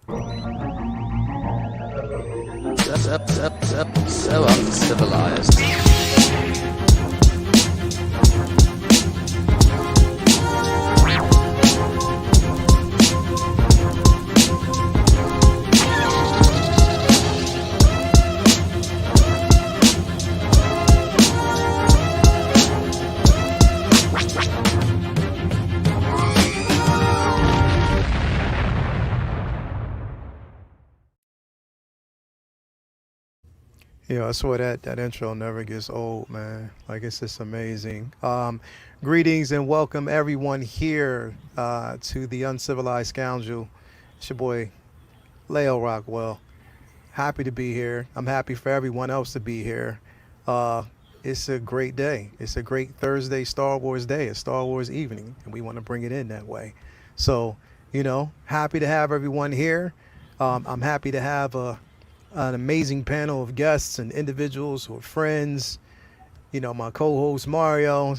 So uncivilized. Yeah, I swear that intro never gets old, man. Like it's just amazing. Greetings and welcome everyone here to the Uncivilized Scoundrel. It's your boy Leo Rockwell. Happy to be here. I'm happy for everyone else to be here. Uh, it's a great day. It's a great Thursday Star Wars day, a Star Wars evening, and we want to bring it in that way. So, happy to have everyone here. I'm happy to have an amazing panel of guests and individuals who are friends. My co-host Mario,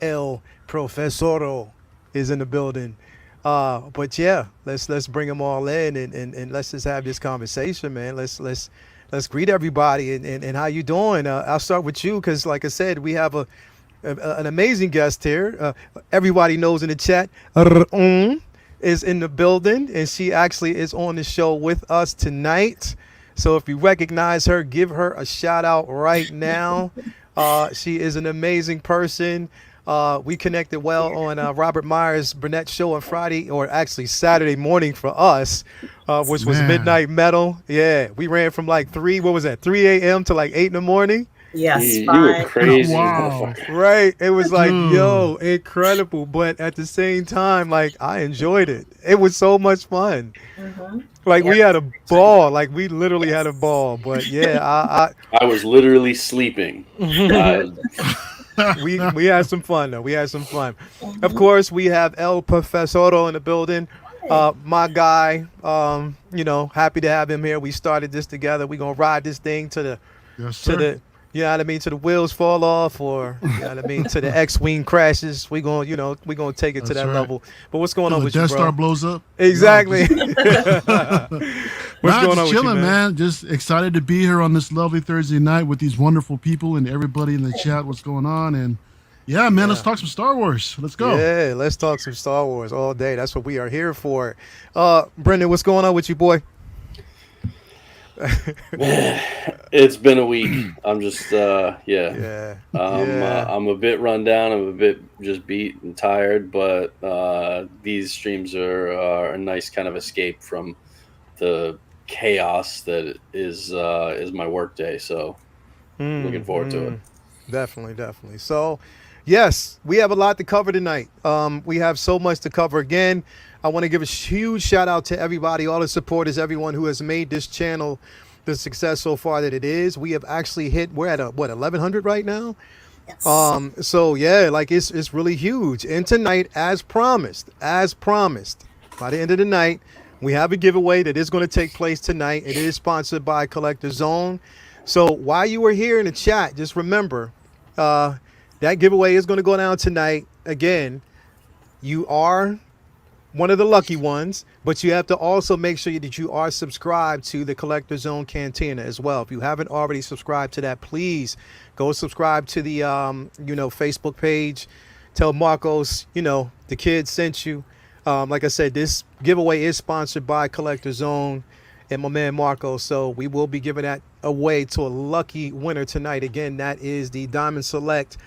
El Profesoro, is in the building. But yeah, let's bring them all in and let's just have this conversation, man. Let's greet everybody and how you doing? I'll start with you because, like I said, we have an amazing guest here. Everybody knows in the chat, is in the building, and she actually is on the show with us tonight. So if you recognize her, give her a shout out right now. She is an amazing person. We connected well on Robert Myers Burnett show on Friday, or actually Saturday morning for us, which was Man. Midnight Metal. Yeah, we ran from like 3 a.m. to like 8 in the morning. Yes, You a fine. crazy Wow. motherfucker. Right. It was like, Dude. yo, incredible. But at the same time, like, I enjoyed it. It was so much fun. Mm-hmm. Like, Yeah, we had a exciting. ball. Like, we literally had a Yes. ball. But yeah, I was literally sleeping. I, we had some fun, though. We had some fun. Of Mm-hmm. course, we have El Profesoro in the building. Hey. My guy, happy to have him here. We started this together. We're going to ride this thing Yes, to sir. the you know what I mean, to the wheels fall off, or you know what I mean, to the X-wing crashes. We gonna take it to That's that right. level. But what's going Till on the with you, Death Star bro? blows up. No, Exactly. just What's nah, going just on with you, chilling, man? man. Just excited to be here on this lovely Thursday night with these wonderful people and everybody in the chat. What's going on? And yeah, man, let's Yeah. talk some Star Wars. Let's go. Yeah, let's talk some Star Wars all day. That's what we are here for. Brendan, what's going on with you, boy? it's been a week. I'm just, yeah. Yeah. Yeah. I'm a bit run down. I'm a bit just beat and tired, but these streams are a nice kind of escape from the chaos that is my work day. So looking Mm, forward to it. mm. Definitely, definitely. So, yes, we have a lot to cover tonight. We have so much to cover. Again, I want to give a huge shout out to everybody, all the supporters, everyone who has made this channel the success so far that it is. We have actually hit. We're at 1,100 right now. Yes. So yeah, like it's really huge. And tonight, as promised, by the end of the night, we have a giveaway that is going to take place tonight. It is sponsored by Collector Zone. So while you were here in the chat, just remember uh, that giveaway is going to go down tonight. Again, you are one of the lucky ones, but you have to also make sure that you are subscribed to the Collector Zone Cantina as well. If you haven't already subscribed to that, please go subscribe to the Facebook page. Tell Marcos, the kids sent you. Like I said, this giveaway is sponsored by Collector Zone and my man Marcos. So we will be giving that away to a lucky winner tonight. Again, that is the Diamond Select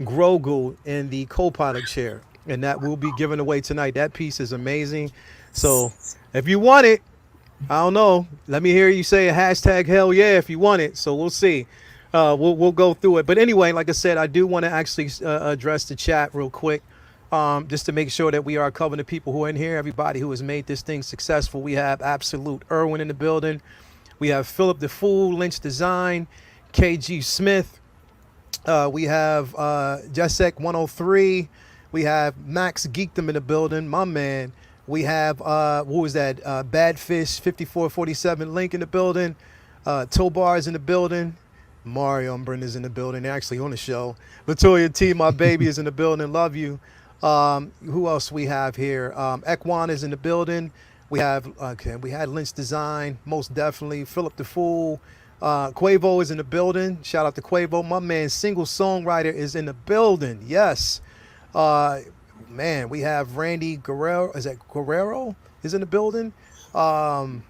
Grogu in the co-pilot chair, and that will be given away tonight. That piece is amazing. So if you want it, I don't know. Let me hear you say a hashtag hell yeah if you want it. So we'll see. We'll go through it. But anyway, like I said, I do want to actually address the chat real quick, just to make sure that we are covering the people who are in here, everybody who has made this thing successful. We have Absolute Irwin in the building. We have Philip the Fool, Lynch Design, KG Smith. We have Jessek 103. We have Max Geekdom in the building, my man. We have who was that? Badfish 5447 Link in the building. Tobar is in the building. Mario and Brenda's in the building. They're actually on the show. Latoya T, my baby, is in the building. Love you. Who else we have here? Ekwan is in the building. We had Lynch Design, most definitely. Philip the Fool. Quavo is in the building. Shout out to Quavo. My man, single songwriter, is in the building. Yes. Uh, Man, we have Randy Guerrero. Is that Guerrero? Is in the building. Um,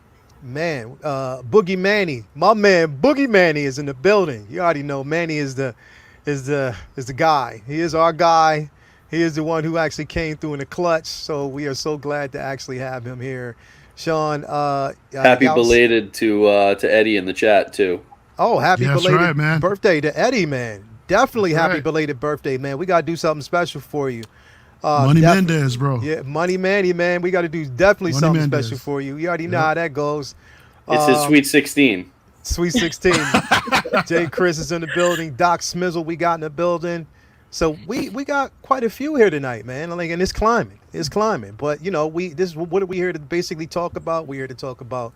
Boogie Manny. My man, Boogie Manny is in the building. You already know Manny is the guy. He is our guy. He is the one who actually came through in the clutch. So we are so glad to actually have him here. Sean, Happy belated to Eddie in the chat too. Oh, happy Yeah, that's belated right, man. birthday to Eddie, man. Definitely That's happy right. belated birthday, man. We gotta do something special for you. Money Def- Mendez, bro. Yeah, Money Manny, man. We got to do definitely Money something Mendez. special for you. You already know Yep. how that goes. It's his Um, Sweet 16. Sweet 16. Jay Chris is in the building. Doc Smizzle, we got in the building. So we got quite a few here tonight, man. Like, and it's climbing. It's climbing. But you know, what are we here to basically talk about? We're here to talk about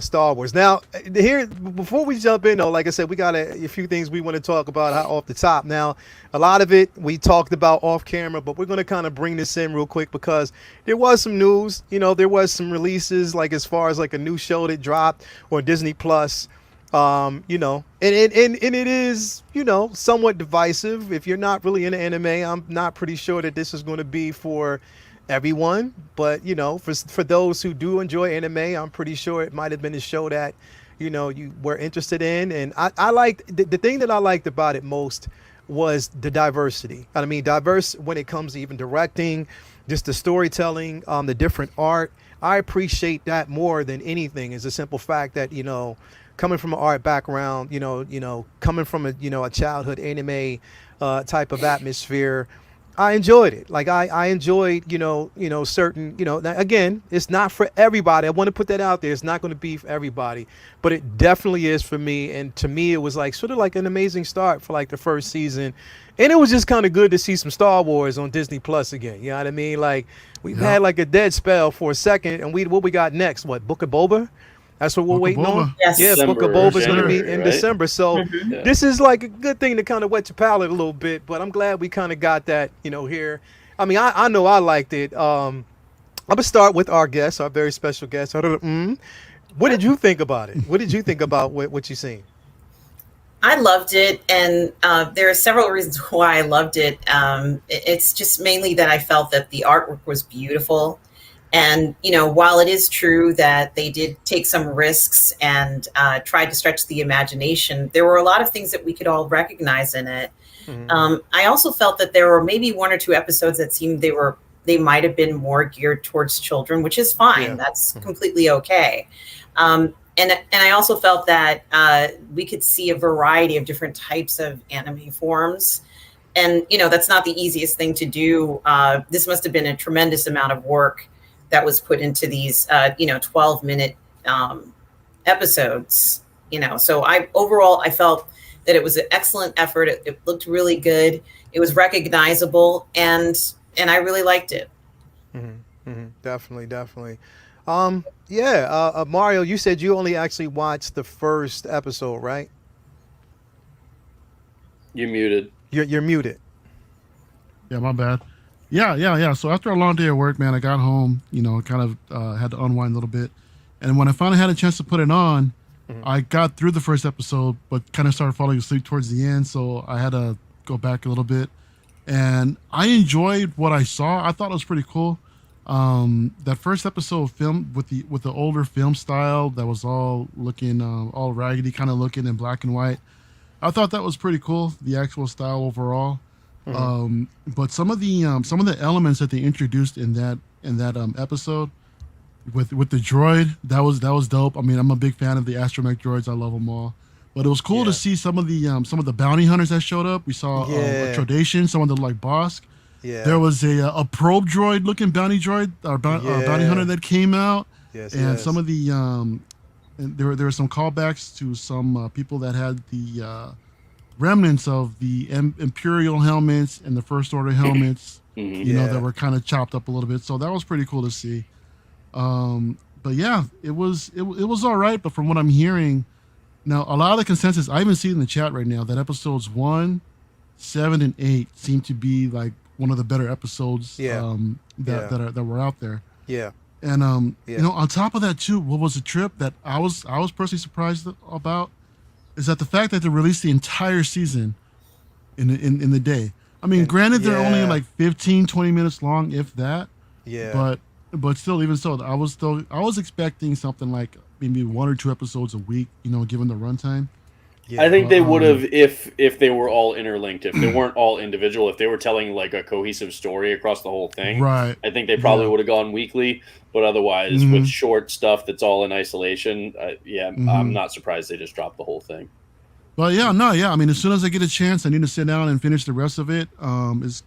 Star Wars. Now, here before we jump in, though, like I said, we got a few things we want to talk about off the top. Now, a lot of it we talked about off camera, but we're going to kind of bring this in real quick because there was some news. You know, there was some releases, like as far as like a new show that dropped on Disney Plus. You know, and it is, you know, somewhat divisive. If you're not really into anime, I'm not pretty sure that this is going to be for everyone, but you know, for those who do enjoy anime, I'm pretty sure it might have been a show that, you know, you were interested in. And I liked the thing that I liked about it most was the diversity. I mean, diverse when it comes to even directing, just the storytelling, the different art. I appreciate that more than anything. Is the simple fact that, you know, coming from an art background, coming from a childhood anime type of atmosphere, I enjoyed it. Like I enjoyed, certain, now, again, it's not for everybody. I want to put that out there. It's not going to be for everybody, but it definitely is for me. And to me, it was like sort of like an amazing start for like the first season. And it was just kind of good to see some Star Wars on Disney Plus again. You know what I mean? Like we've had like a dead spell for a second, and what we got next? What, Book of Boba? That's what we're Book of waiting on. Boba. Yes. Yeah, Book of December, Boba is going to be January, in right? December. So Yeah. this is like a good thing to kind of wet your palate a little bit. But I'm glad we kind of got that, here. I mean, I know I liked it. I'm gonna start with our guest, our very special guest. What did you think about it? What did you think about what you seen? I loved it, and there are several reasons why I loved it. It's just mainly that I felt that the artwork was beautiful. And, while it is true that they did take some risks and tried to stretch the imagination, there were a lot of things that we could all recognize in it. Mm-hmm. I also felt that there were maybe one or two episodes that seemed they might have been more geared towards children, which is fine. Yeah. That's completely okay. And I also felt that we could see a variety of different types of anime forms. And, that's not the easiest thing to do. This must have been a tremendous amount of work that was put into these, 12-minute episodes, So I felt that it was an excellent effort. It looked really good. It was recognizable, and I really liked it. Mm-hmm. Mm-hmm. Definitely. Mario, you said you only actually watched the first episode, right? You muted. You're muted. Yeah, my bad. Yeah. So after a long day of work, man, I got home, kind of had to unwind a little bit. And when I finally had a chance to put it on, I got through the first episode, but kind of started falling asleep towards the end. So I had to go back a little bit. And I enjoyed what I saw. I thought it was pretty cool. That first episode filmed with the older film style that was all looking all raggedy, kind of looking in black and white. I thought that was pretty cool, the actual style overall. But some of the elements that they introduced in that episode with the droid, that was dope. I mean, I'm a big fan of the astromech droids. I love them all. But it was cool to see some of the bounty hunters that showed up. We saw a Trodation, someone that looked like Bosk. Yeah. There was a probe droid looking bounty droid, or bounty hunter that came out. And some of the and there were some callbacks to some people that had the remnants of the Imperial helmets and the First Order helmets, that were kind of chopped up a little bit. So that was pretty cool to see. But yeah, it was all right. But from what I'm hearing now, a lot of the consensus I even see in the chat right now that episodes 1, 7, and 8 seem to be like one of the better episodes that were out there. Yeah. And Yeah. you know, on top of that too, what was a trip that I was personally surprised about is that the fact that they released the entire season in the day. I mean, And granted they're only yeah, like 15, 20 minutes long, if that, yeah, but still, even so, I was expecting something like maybe one or two episodes a week, you know, given the runtime. I yeah, think But they would have if they were all interlinked. If they weren't all individual, if they were telling like a cohesive story across the whole thing, right. I think they probably Yeah. would have gone weekly. But otherwise, with Mm-hmm. short stuff that's all in isolation, yeah, I'm Mm-hmm. not surprised they just dropped the whole thing. But yeah, no, yeah. I mean, as soon as I get a chance, I need to sit down and finish the rest of it. It's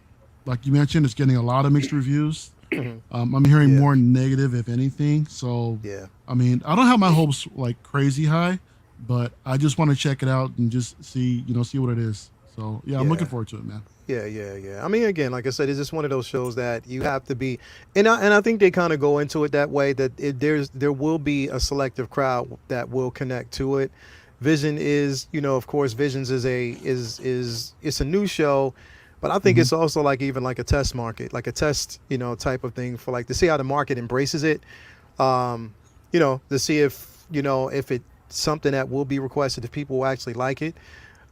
like you mentioned, it's getting a lot of mixed reviews. mhm, I'm hearing yeah, more negative, if anything. So, yeah, I mean, I don't have my hopes like crazy high, but I just want to check it out and just see, you know, see what it is. So, yeah, I'm looking yeah. forward to it, man. Yeah, yeah, yeah. I mean, again, like I said, it's just one of those shows that you have to be, and I think they kind of go into it that way that there will be a selective crowd that will connect to it. Vision is, of course, Visions is it's a new show, but I think Hmm. it's also like even like a test market, like a test, type of thing for like to see how the market embraces it. Um, to see if if it's something that will be requested, if people will actually like it.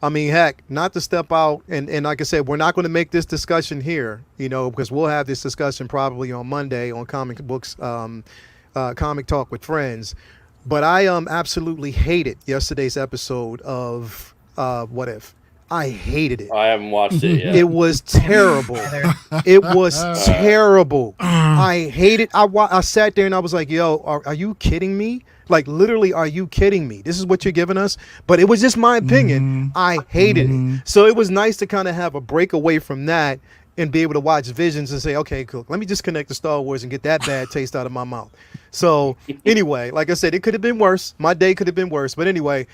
I mean, heck, not to step out and like I said, we're not going to make this discussion here, because we'll have this discussion probably on Monday on comic books, comic talk with friends. But I absolutely hated yesterday's episode of What If. I hated it. I haven't watched it It yet. was I haven't terrible. either. It was Uh, terrible. I hated. I sat there and I was like, "Yo, are you kidding me? Like, literally, are you kidding me? This is what you're giving us?" But it was just my opinion. Hmm. I hated it. Hmm. So it was nice to kind of have a break away from that and be able to watch Visions and say, "Okay, cool. Let me just connect to Star Wars and get that bad taste out of my mouth." So anyway, like I said, it could have been worse. My day could have been worse. But anyway,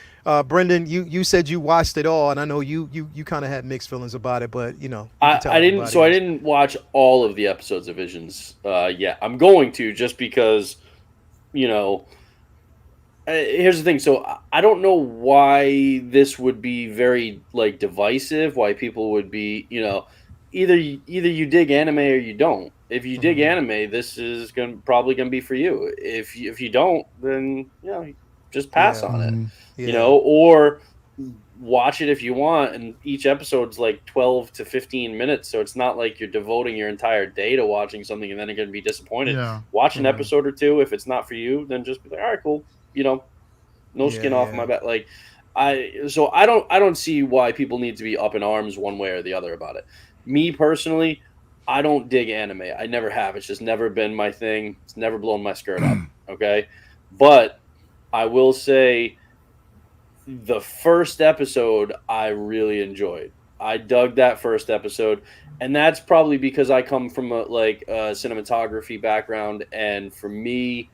Brendan, you said you watched it all, and I know you kind of had mixed feelings about it. But you can tell I didn't. everybody So I else. didn't watch all of the episodes of Visions. Yeah, I'm going to just because you know here's the thing. So I don't know why this would be very like divisive. Why people would be, either you dig anime or you don't. If you dig Hmm. anime, this is probably gonna be for you. If you don't, then just pass Yeah, on it. Hmm. yeah, Or watch it if you want. And each episode's like 12 to 15 minutes, so it's not like you're devoting your entire day to watching something and then you're gonna be disappointed. Yeah. Watch an hmm, episode or two. If it's not for you, then just be like, all right, cool you know, no yeah, skin off my yeah, back. Like I don't see why people need to be up in arms one way or the other about it. Me personally, I don't dig anime. I never have. It's just never been my thing. It's never blown my skirt up. Okay. But I will say the first episode I really enjoyed. I dug that first episode, and that's probably because I come from a cinematography background, and for me,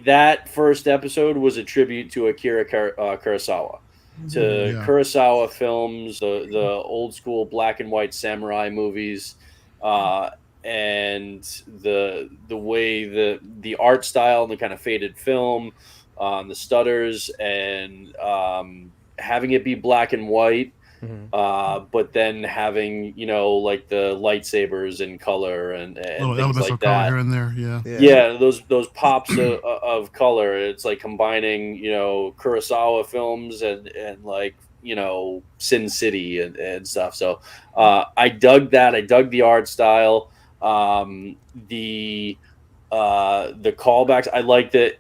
that first episode was a tribute to Kurosawa, Mhm. to Yeah. Kurosawa films, the old school black and white samurai movies, uh, and the way the art style, the kind of faded film, the stutters, and having it be black and white, hmm, but then having like the lightsabers in color and Little things elements like of color that. here and there. Yeah. yeah, Yeah, those pops of color. It's like combining, Kurosawa films and like, Sin City and stuff. So I dug that. I dug the art style. The callbacks. I like that,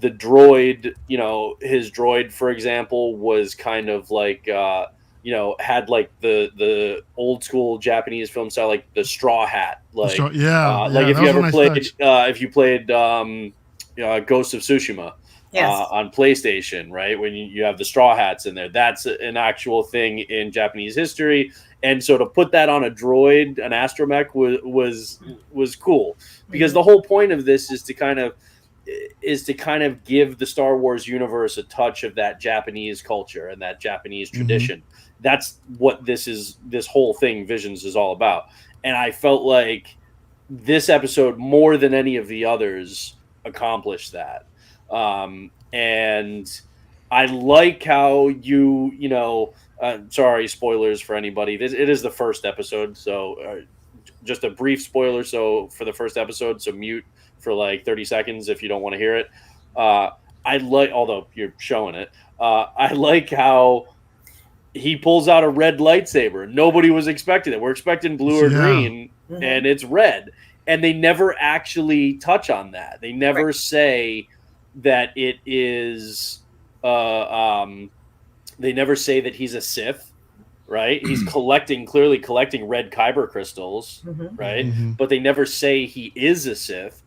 the droid, his droid, for example, was kind of like had like the old school Japanese film style, like the straw hat, So like yeah, like yeah, that was a nice touch. if you played Ghost of Tsushima Yes. on PlayStation, right? When you have the straw hats in there, that's an actual thing in Japanese history. And so to put that on a droid, an astromech was cool because Mhm. the whole point of this is to kind of give the Star Wars universe a touch of that Japanese culture and that Japanese Hmm. tradition. That's what this whole thing Visions is all about. And I felt like this episode more than any of the others accomplished that. And I like how sorry, spoilers for anybody. It is the first episode, so just a brief spoiler. So for the first episode, so mute for like 30 seconds if you don't want to hear it. I like, although you're showing it, I like how he pulls out a red lightsaber. Nobody was expecting it. We're expecting blue or green, and it's red. And they never actually touch on that. They never say that it is. They never say that he's a Sith, right? He's clearly collecting red kyber crystals, right? But they never say he is a Sith.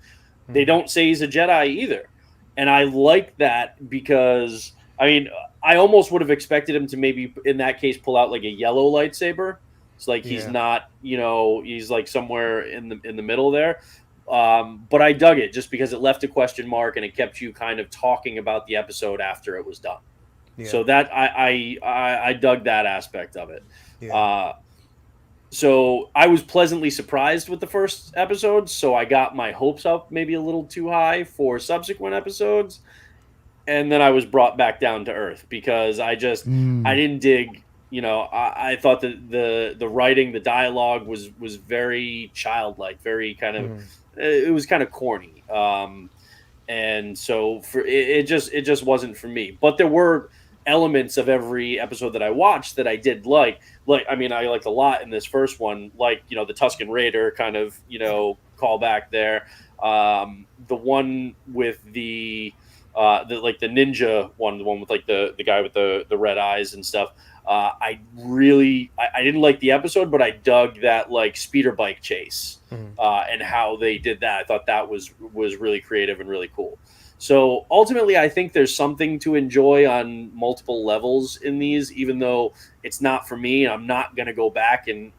They don't say he's a Jedi either. And I like that because, I mean, I almost would have expected him to maybe, in that case, pull out like a yellow lightsaber. It's like he's not, he's like somewhere in the middle there. But I dug it just because it left a question mark and it kept you kind of talking about the episode after it was done. Yeah. So that I dug that aspect of it. Yeah. So I was pleasantly surprised with the first episode. So I got my hopes up maybe a little too high for subsequent episodes. And then I was brought back down to earth because I didn't dig, I thought that the writing, the dialogue was very childlike, very kind of, it was kind of corny. And so it just wasn't for me, but there were elements of every episode that I watched that I did like, I mean, I liked a lot in this first one, like, the Tusken Raider kind of, callback there. The one with the ninja one, the one with like the guy with the red eyes and stuff. I didn't like the episode, but I dug that like speeder bike chase and how they did that. I thought that was really creative and really cool. So ultimately, I think there's something to enjoy on multiple levels in these, even though it's not for me. I'm not going to go back and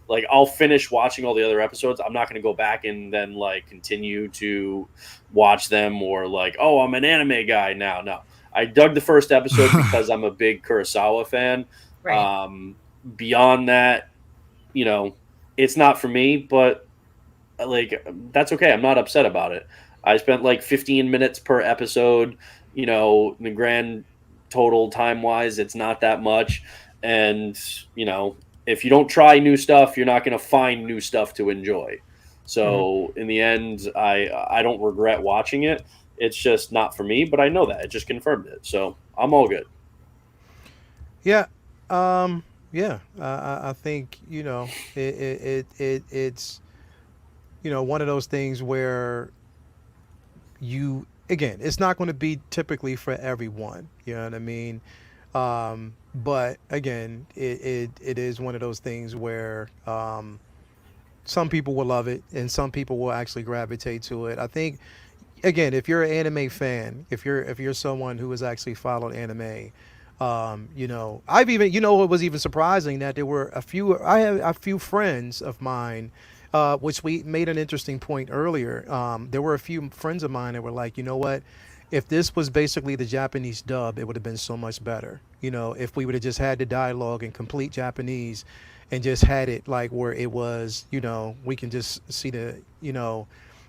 like, I'll finish watching all the other episodes. I'm not going to go back and then like continue to watch them or like, oh, I'm an anime guy now. No, I dug the first episode because I'm a big Kurosawa fan. Right. Beyond that, it's not for me, but like, that's okay. I'm not upset about it. I spent like 15 minutes per episode, the grand total time wise, it's not that much. And, if you don't try new stuff, you're not going to find new stuff to enjoy. So in the end, I don't regret watching it. It's just not for me, but I know that. It just confirmed it. So I'm all good. Yeah. I think, it's, one of those things where again, it's not going to be typically for everyone. You know what I mean? But again, it is one of those things where some people will love it and some people will actually gravitate to it. I think, again, if you're an anime fan, if you're someone who has actually followed anime, I've even, it was even surprising that there were I have a few friends of mine, which we made an interesting point earlier. There were a few friends of mine that were like, you know what? If this was basically the Japanese dub, it would have been so much better. If we would have just had the dialogue in complete Japanese and just had it like where it was, we can just see the,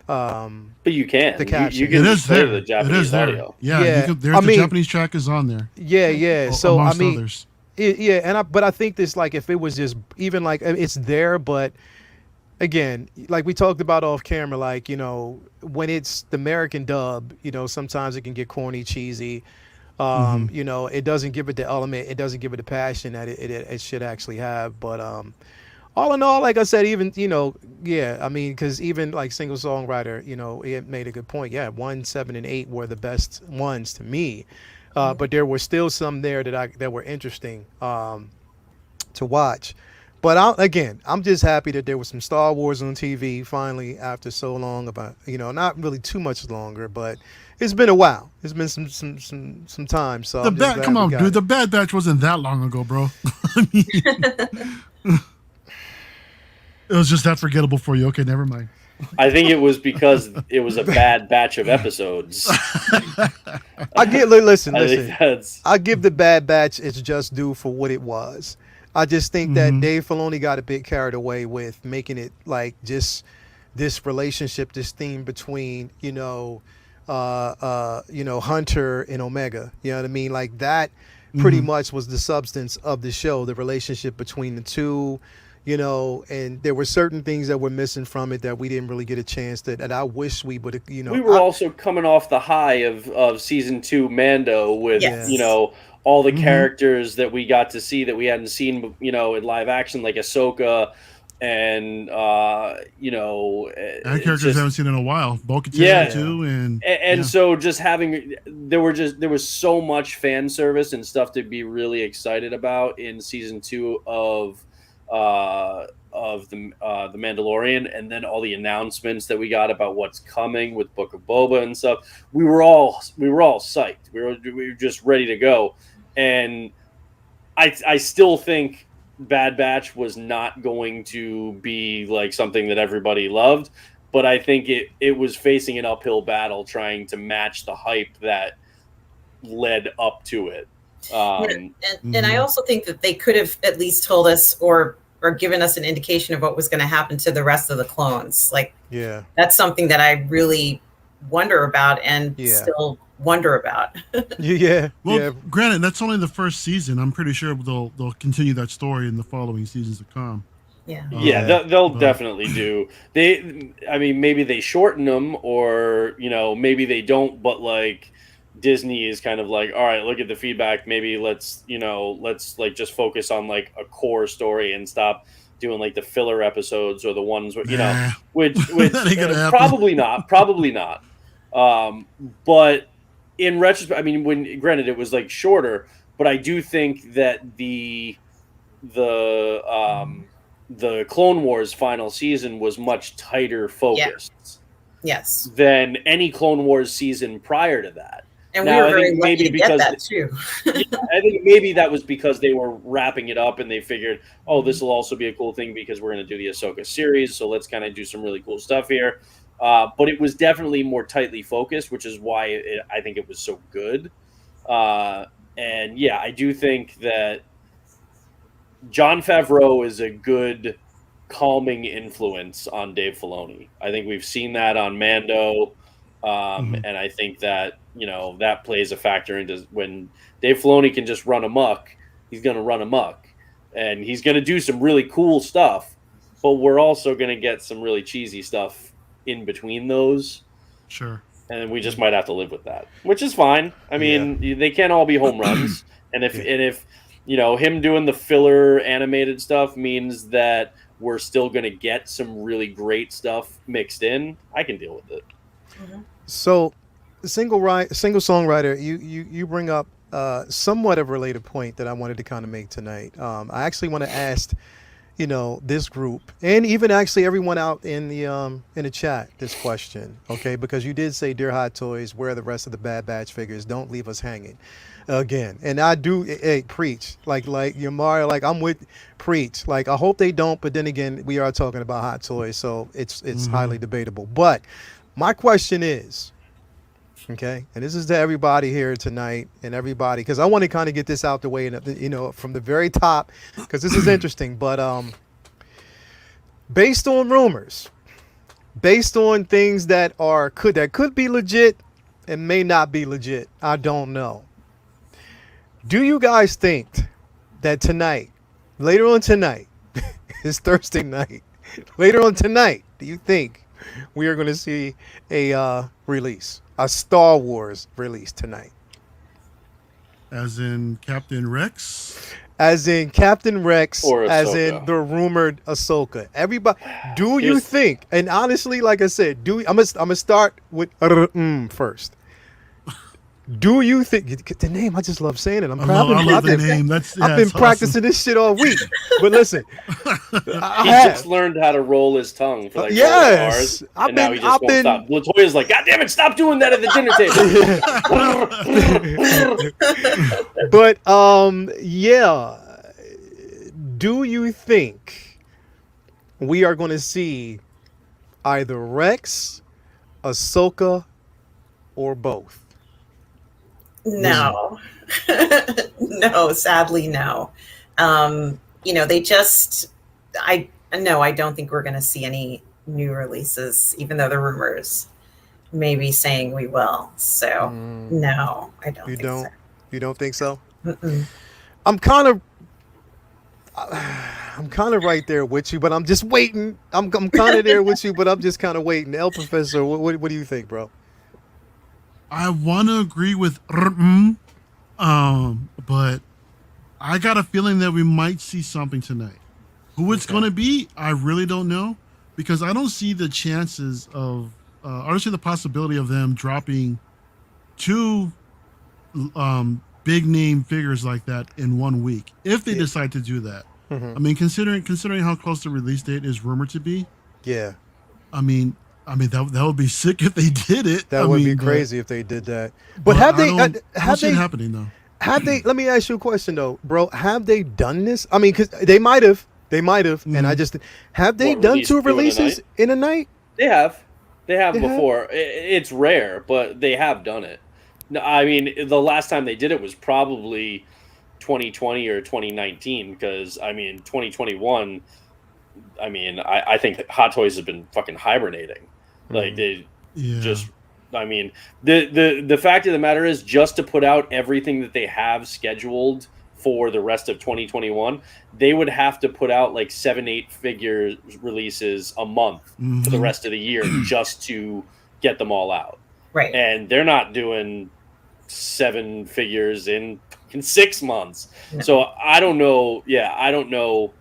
but you can. The caption. You can just play the Japanese audio. Yeah. The Japanese track is on there. Yeah. So I mean, others. But I think this, like, if it was just even like it's there, but again, like we talked about off camera, like, when it's the American dub, sometimes it can get corny, cheesy. It doesn't give it the element, it doesn't give it the passion that it should actually have. But all in all, like I said, even, I mean, because even like Single Songwriter, it made a good point. Yeah, 1, 7, and 8 were the best ones to me. But there were still some there that were interesting to watch. But I'm just happy that there was some Star Wars on TV finally after so long, about, not really too much longer, but it's been a while. It's been some time. So come on, dude. The Bad Batch wasn't that long ago, bro. I mean, it was just that forgettable for you. Okay, never mind. I think it was because it was a bad batch of episodes. Listen. I give the Bad Batch its just due for what it was. I just think that Dave Filoni got a bit carried away with making it like just this relationship, this theme between, Hunter and Omega. You know what I mean? Like that pretty much was the substance of the show, the relationship between the two. and there were certain things that were missing from it that we didn't really get a chance that I wish we would, We were also coming off the high of season 2 Mando with Yes. all the Mhm. characters that we got to see that we hadn't seen in live action, like Ahsoka and And characters I haven't seen in a while. Bo-Katan Yeah. too, and and yeah. so just having there was so much fan service and stuff to be really excited about in season 2 of the Mandalorian, and then all the announcements that we got about what's coming with Book of Boba and stuff. We were all psyched. We were just ready to go, and I still think Bad Batch was not going to be like something that everybody loved, but I think it was facing an uphill battle trying to match the hype that led up to it. And I also think that they could have at least told us or given us an indication of what was going to happen to the rest of the clones. Like, Yeah. that's something that I really wonder about and Yeah. still wonder about. Yeah. Well, Yeah. granted, that's only the first season. I'm pretty sure they'll continue that story in the following seasons to come. Yeah. Yeah, they'll but- definitely do. I mean, maybe they shorten them, or maybe they don't. But like, Disney is kind of like, all right, look at the feedback. Maybe let's like just focus on like a core story and stop doing like the filler episodes or the ones where, Nah. which That ain't gonna happen. probably not. But in retrospect, I mean, granted it was like shorter, but I do think that the Clone Wars final season was much tighter focused Yes. than any Clone Wars season prior to that. And Now, we were I very think lucky maybe to get because that too. I think maybe that was because they were wrapping it up and they figured, oh, this will also be a cool thing because we're going to do the Ahsoka series, so let's kind of do some really cool stuff here. But it was definitely more tightly focused, which is why I think it was so good. And yeah, I do think that Jon Favreau is a good calming influence on Dave Filoni. I think we've seen that on Mando, and I think that that plays a factor into when Dave Filoni can just run amok. He's going to run amok, and he's going to do some really cool stuff. But we're also going to get some really cheesy stuff in between those. Sure. And we just might have to live with that, which is fine. I mean, they can't all be home runs, and if him doing the filler animated stuff means that we're still going to get some really great stuff mixed in, I can deal with it. So, single songwriter, you bring up somewhat of a related point that I wanted to kind of make tonight. I actually want to ask, this group and even actually everyone out in the chat this question, okay? Because you did say, "Dear Hot Toys, where are the rest of the Bad Batch figures? Don't leave us hanging." Again, and I do, preach like Yamara, like I'm with preach. Like I hope they don't, but then again, we are talking about Hot Toys, so it's highly debatable. But my question is, okay, and this is to everybody here tonight and everybody, because I want to kind of get this out the way, and from the very top, because this is interesting. But based on rumors, based on things that could be legit and may not be legit, I don't know. Do you guys think that tonight, later on tonight, it's Thursday night, later on tonight, do you think we are going to see a release, a Star Wars release tonight? As in Captain Rex? As in Captain Rex, Or as in Ahsoka. the rumored Ahsoka. Everybody, do you think, and honestly, like I said, I'm gonna start with first. Do you think the name? I just love saying it. I love the name. I've been practicing this shit all week. But listen, He just learned how to roll his tongue for like Yes. 12 hours, and now he just won't stop. Latoya's like, God damn it, stop doing that at the dinner table. But yeah. Do you think we are going to see either Rex, Ahsoka, or both? No. No, sadly, no. They just, I don't think we're going to see any new releases, even though the rumors may be saying we will. So, no, I don't think so. You don't think so? Mm-mm. I'm kind of, I'm kind of right there with you, but I'm just waiting. I'm kind of there with you, but I'm just kind of waiting. El Professor, what do you think, bro? I want to agree with, but I got a feeling that we might see something tonight. Who it's going to be, I really don't know, because I don't see the chances of, I don't see the possibility of them dropping two big name figures like that in 1 week if they decide to do that. I mean, considering how close the release date is rumored to be. Yeah, I mean that would be sick if they did it. that I would mean, be crazy if they did that. But but have I they? don't, I don't Have see it they? happening though. Have they? Let me ask you a question though, bro. Have they done this? I mean, because they might have. They might have, and I just have they What, done release 2 two in a releases night? in a night? They have. They have They have? before. It's rare, but they have done it. No, I mean, the last time they did it was probably 2020 or 2019 because, I mean, 2021, I mean, I think Hot Toys have been fucking hibernating. Like, they Yeah. just, I mean, the fact of the matter is just to put out everything that they have scheduled for the rest of 2021, they would have to put out like 7-8 figure releases a month for the rest of the year just to get them all out. Right. And they're not doing 7 figures in 6 months. No. So I don't know. Yeah, I don't know.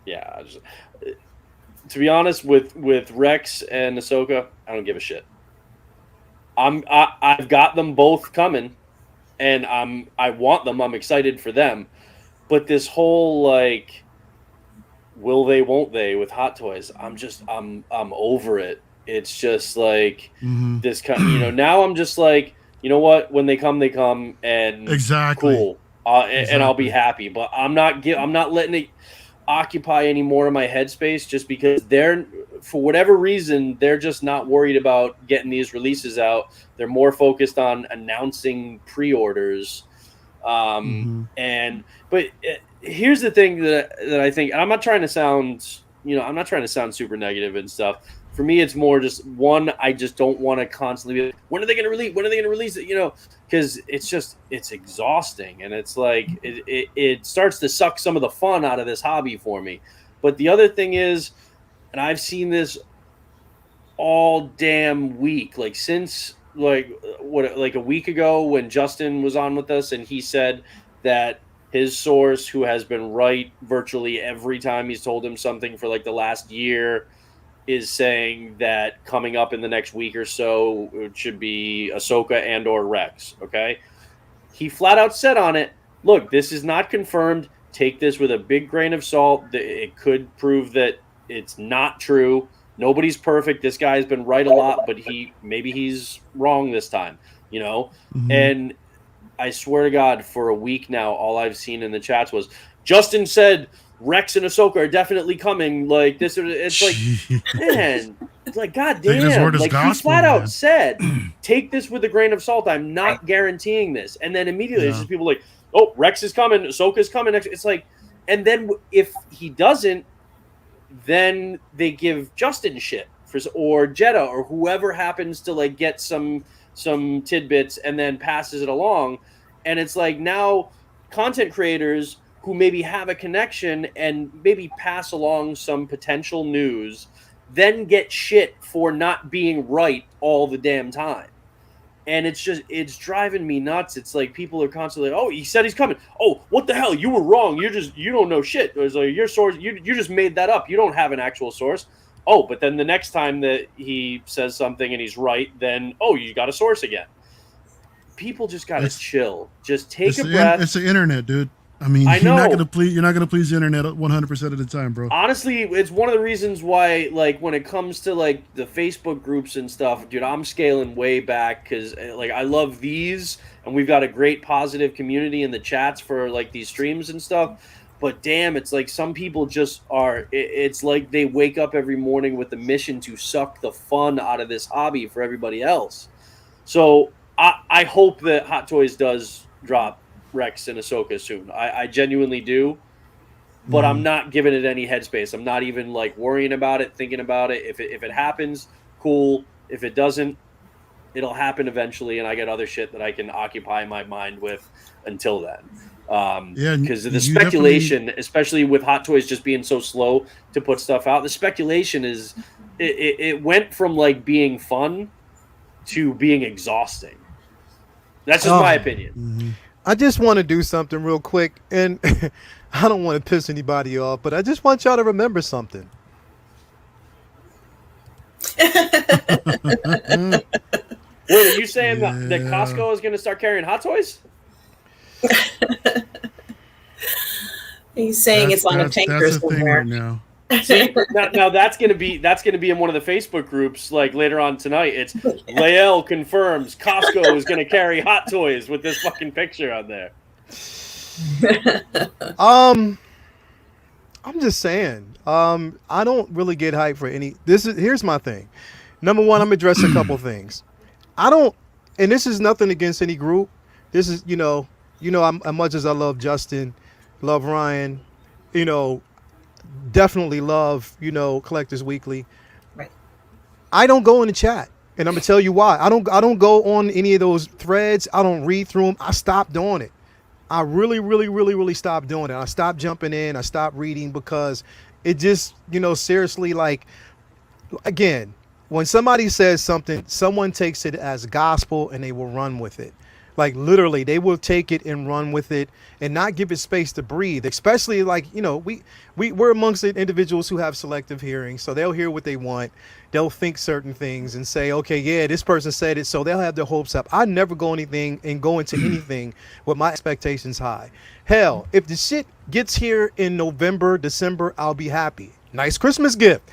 Yeah, to be honest, with Rex and Ahsoka, I don't give a shit. I've got them both coming, and I want them. I'm excited for them, but this whole like, will they, won't they, with Hot Toys, I'm over it. It's just like this kind. Now I'm just like, you know what? When they come, and Exactly. cool, and I'll be happy. But I'm not letting it occupy any more of my headspace just because they're, for whatever reason, they're just not worried about getting these releases out. They're more focused on announcing pre-orders. But here's the thing that I think, and I'm not trying to sound super negative and stuff. For me, it's more just one, I just don't want to constantly be like, when are they going to release? When are they going to release it? Because it's exhausting, and it's like it starts to suck some of the fun out of this hobby for me. But the other thing is, and I've seen this all damn week, like since like a week ago when Justin was on with us, and he said that his source, who has been right virtually every time he's told him something for like the last year, is saying that coming up in the next week or so, it should be Ahsoka and or Rex. Okay. He flat out said on it, look, this is not confirmed. Take this with a big grain of salt. It could prove that it's not true. Nobody's perfect. This guy's been right a lot, but maybe he's wrong this time, And I swear to God, for a week now, all I've seen in the chats was Justin said Rex and Ahsoka are definitely coming. Like this, it's like, man, it's like, God damn, like he flat out said, take this with a grain of salt. I'm not guaranteeing this. And then immediately it's just people like, oh, Rex is coming, Ahsoka's coming. It's like, and then if he doesn't, then they give Justin shit or Jeddah or whoever happens to like get some tidbits and then passes it along. And it's like now content creators who maybe have a connection and maybe pass along some potential news, then get shit for not being right all the damn time. And it's driving me nuts. It's like people are constantly, oh, he said he's coming. Oh, what the hell? You were wrong. You don't know shit. It's like your source, you just made that up. You don't have an actual source. Oh, but then the next time that he says something and he's right, then, oh, you got a source again. People just got to chill. Just take a breath. It's the internet, dude. I mean, you're not gonna please the internet 100% of the time, bro. Honestly, it's one of the reasons why, like, when it comes to like the Facebook groups and stuff, dude, I'm scaling way back because like I love these, and we've got a great positive community in the chats for like these streams and stuff. But damn, it's like some people just are. It's like they wake up every morning with the mission to suck the fun out of this hobby for everybody else. So I hope that Hot Toys does drop Rex and Ahsoka soon. I genuinely do, but I'm not giving it any headspace. I'm not even like worrying about it, thinking about it. If it happens, cool. If it doesn't, it'll happen eventually, and I get other shit that I can occupy my mind with until then. Yeah, because the you speculation, especially with Hot Toys just being so slow to put stuff out, the speculation is it went from like being fun to being exhausting. That's just my opinion. Mm-hmm. I just want to do something real quick, and I don't want to piss anybody off, but I just want y'all to remember something. Wait, are you saying that Costco is going to start carrying Hot Toys? He's saying it's on a tanker That's a thing somewhere. right now. See, now that's gonna be in one of the Facebook groups like later on tonight. It's Lael confirms Costco is gonna carry Hot Toys with this fucking picture on there. I'm just saying. I don't really get hyped for any. Here's my thing. Number one, I'm gonna address a couple things. I don't, and this is nothing against any group. This is, as much as I love Justin, love Ryan, definitely love, Collectors Weekly. Right. I don't go in the chat, and I'm gonna tell you why. I don't go on any of those threads. I don't read through them. I stopped doing it. I really, really, really, really stopped doing it. I stopped jumping in. I stopped reading because it just, seriously, like, again, when somebody says something, someone takes it as gospel and they will run with it. Like, literally, they will take it and run with it and not give it space to breathe. Especially, like, we're amongst the individuals who have selective hearing, so they'll hear what they want. They'll think certain things and say, okay, yeah, this person said it, so they'll have their hopes up. I never go into anything with my expectations high. Hell, if the shit gets here in November, December, I'll be happy. Nice Christmas gift.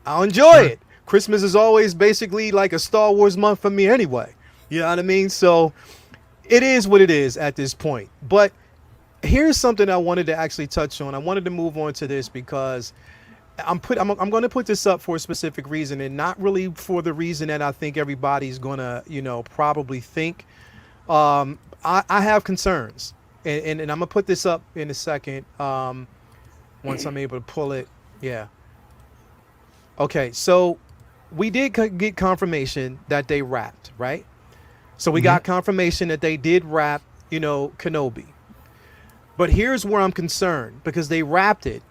I'll enjoy it. Christmas is always basically like a Star Wars month for me anyway. You know what I mean? So it is what it is at this point. But here's something I wanted to actually touch on. I wanted to move on to this because I'm going to put this up for a specific reason, and not really for the reason that I think everybody's going to, probably think. I have concerns, and I'm going to put this up in a second once I'm able to pull it. Yeah. Okay, so we did get confirmation that they wrapped, right? So we got confirmation that they did wrap, Kenobi. But here's where I'm concerned, because they wrapped it.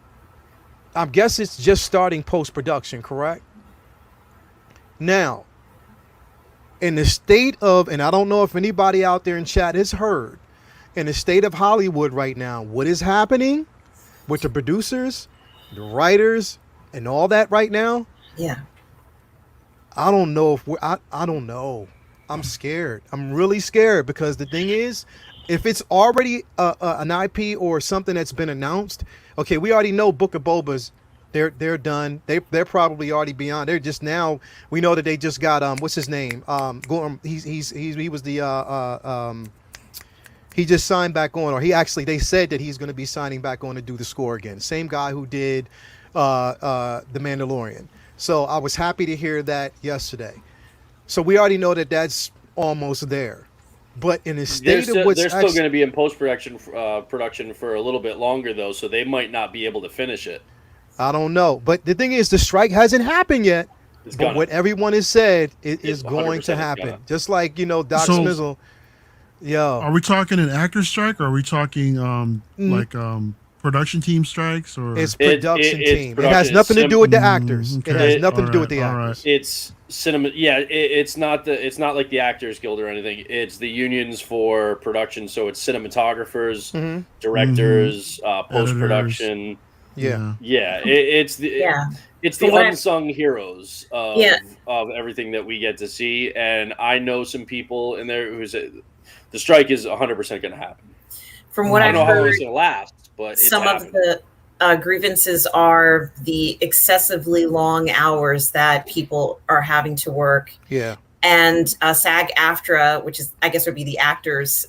I guess it's just starting post-production, correct? Now, in the state of, and I don't know if anybody out there in chat has heard, in the state of Hollywood right now, what is happening with the producers, the writers, and all that right now? Yeah. I don't know if I don't know. I'm scared. I'm really scared, because the thing is, if it's already an IP or something that's been announced, okay, we already know Book of Boba's, they're done. They're probably already beyond. They're just now. We know that they just got what's his name? He was the he just signed back on, or they said that he's going to be signing back on to do the score again. Same guy who did The Mandalorian. So I was happy to hear that yesterday. So we already know that that's almost there. But in the state of what's they're still going to be in production for a little bit longer, though, so they might not be able to finish it. I don't know. But the thing is, the strike hasn't happened yet. But what everyone has said is going to happen. Just like, Doc Smizzle. Yo. Are we talking an actor strike, or are we talking production team strikes? Or it's production team. It has nothing to do with the actors. Okay. It has nothing to do with the actors. Right. It's cinema. Yeah, it's not like the Actors Guild or anything. It's the unions for production. So it's cinematographers, directors, post production. Yeah. It's the unsung heroes of everything that we get to see. And I know some people in there who say the strike is 100% going to happen. From what I I've don't know how long heard, it's going to last, but some of the grievances are the excessively long hours that people are having to work. Yeah. And SAG-AFTRA, which is, I guess, would be the actors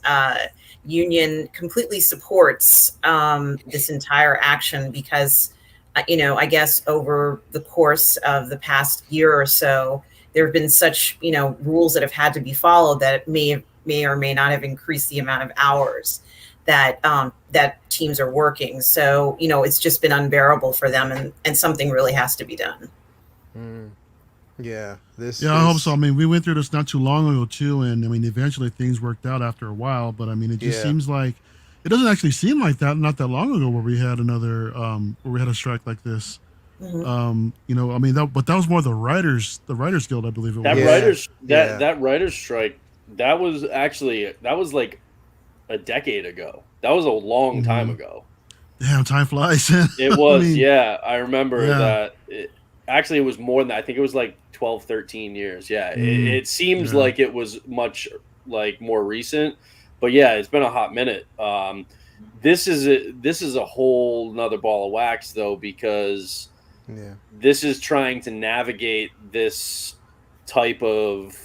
union, completely supports this entire action because, I guess over the course of the past year or so, there have been such, rules that have had to be followed that may or may not have increased the amount of hours that that teams are working. So, it's just been unbearable for them, and something really has to be done. Yeah. I hope so. I mean, we went through this not too long ago too, and I mean, eventually things worked out after a while. But I mean, it just seems like it doesn't actually seem like that. Not that long ago, where we had where we had a strike like this. You know, I mean, but that was more the writers guild, I believe it That was. that writers strike, that was like a decade ago. That was a long time ago. Damn, time flies. It I was, mean, yeah. I remember yeah. that. Actually, it was more than that. I think it was like 12, 13 years. Yeah, it seems Yeah. like it was much like more recent, but yeah, it's been a hot minute. This is a whole nother ball of wax though, because Yeah. this is trying to navigate this type of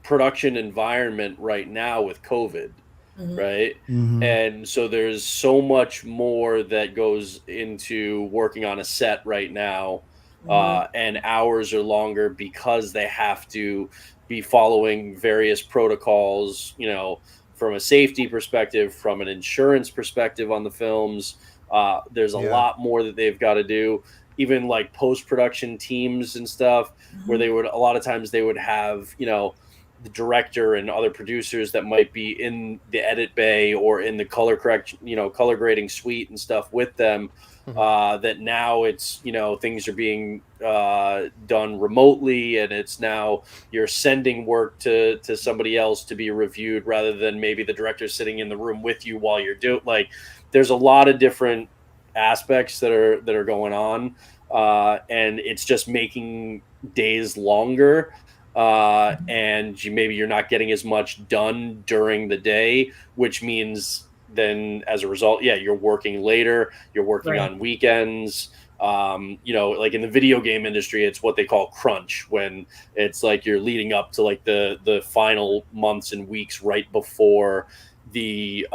production environment right now with COVID, right? And so there's so much more that goes into working on a set right now, and hours are longer because they have to be following various protocols, you know, from a safety perspective, from an insurance perspective on the films. There's a lot more that they've got to do, even like post-production teams and stuff, where a lot of times they would have, you know, the director and other producers that might be in the edit bay or in the color grading suite and stuff with them. That now it's, you know, things are being done remotely, and it's now you're sending work to somebody else to be reviewed rather than maybe the director sitting in the room with you while you're doing, like, there's a lot of different aspects that are going on, and it's just making days longer. And maybe you're not getting as much done during the day, which means then as a result, you're working later, you're working on weekends. You know, like in the video game industry, it's what they call crunch, when it's like you're leading up to like the final months and weeks right before a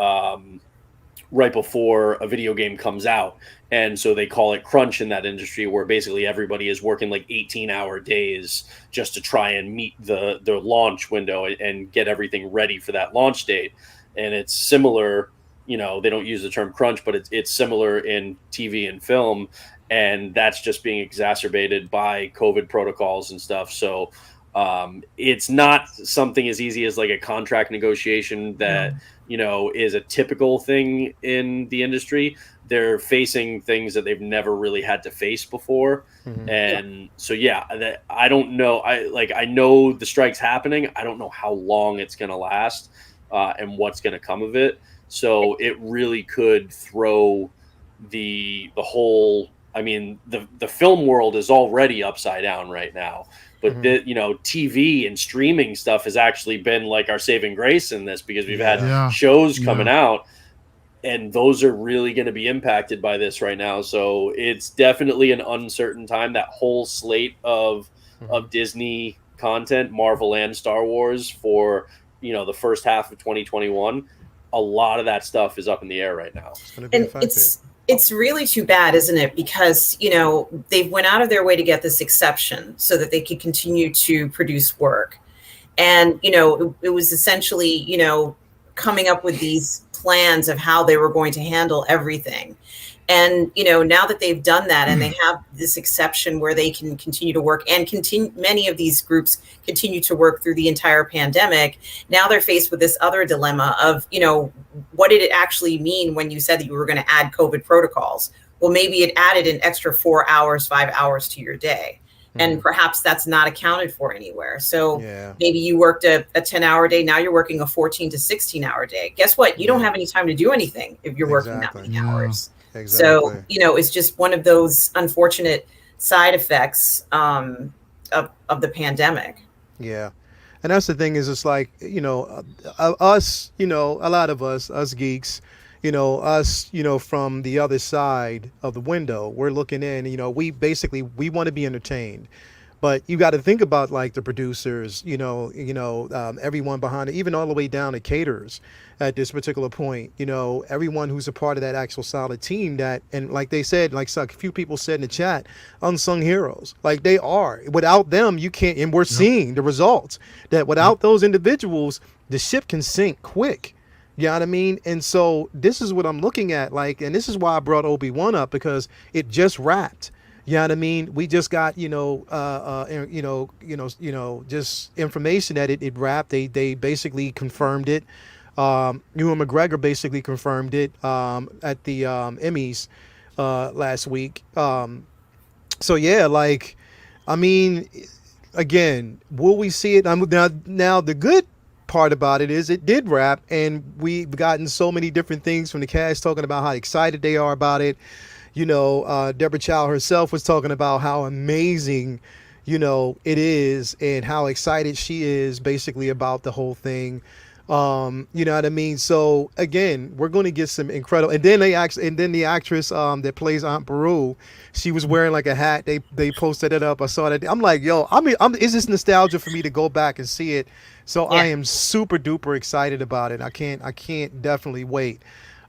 video game comes out. And so they call it crunch in that industry, where basically everybody is working like 18-hour days just to try and meet the launch window and get everything ready for that launch date. And it's similar, you know, they don't use the term crunch, but it's similar in TV and film. And that's just being exacerbated by COVID protocols and stuff. So it's not something as easy as like a contract negotiation that, you know, is a typical thing in the industry. They're facing things that they've never really had to face before. And so, I don't know. I know the strike's happening. I don't know how long it's going to last and what's going to come of it. So it really could throw the whole, I mean, the film world is already upside down right now. But you know, TV and streaming stuff has actually been like our saving grace in this, because we've had shows coming out, and those are really going to be impacted by this right now. So it's definitely an uncertain time. That whole slate of Disney content, Marvel and Star Wars, for, you know, the first half of 2021, a lot of that stuff is up in the air right now. And it's really too bad, isn't it? Because, you know, they went out of their way to get this exception so that they could continue to produce work. And, you know, it was essentially, you know, coming up with these plans of how they were going to handle everything. And, you know, now that they've done that and they have this exception where they can continue to work, and many of these groups continue to work through the entire pandemic, now they're faced with this other dilemma of, you know, what did it actually mean when you said that you were going to add COVID protocols? Well, maybe it added an extra 4 hours, 5 hours to your day. And perhaps that's not accounted for anywhere. So maybe you worked a 10-hour day. Now you're working a 14 to 16-hour day. Guess what? You don't have any time to do anything if you're working that many hours. So, you know, it's just one of those unfortunate side effects of the pandemic. Yeah. And that's the thing, is it's like, you know, us, you know, a lot of us geeks, you know, us, you know, from the other side of the window, we're looking in, you know, we want to be entertained. But you got to think about like the producers, everyone behind it, even all the way down to caterers at this particular point, you know, everyone who's a part of that actual solid team that, and like they said, like a few people said in the chat, unsung heroes, like they are. Without them, you can't, and we're seeing the results that without those individuals, the ship can sink quick. You know what I mean? And so this is what I'm looking at, like, and this is why I brought Obi-Wan up, because it just wrapped. You know what I mean? We just got, just information that it wrapped. They basically confirmed it. Ewan McGregor basically confirmed it at the Emmys last week. So yeah, like, I mean, again, will we see it? Now the good part about it is it did wrap, and we've gotten so many different things from the cast talking about how excited they are about it. Deborah Chow herself was talking about how amazing, it is, and how excited she is basically about the whole thing. You know what I mean? So again, we're going to get some incredible. And then the actress that plays Aunt Beru, she was wearing like a hat. They posted it up. I saw that. I'm like, yo, is this nostalgia for me to go back and see it? So yeah. I am super duper excited about it. I can't definitely wait.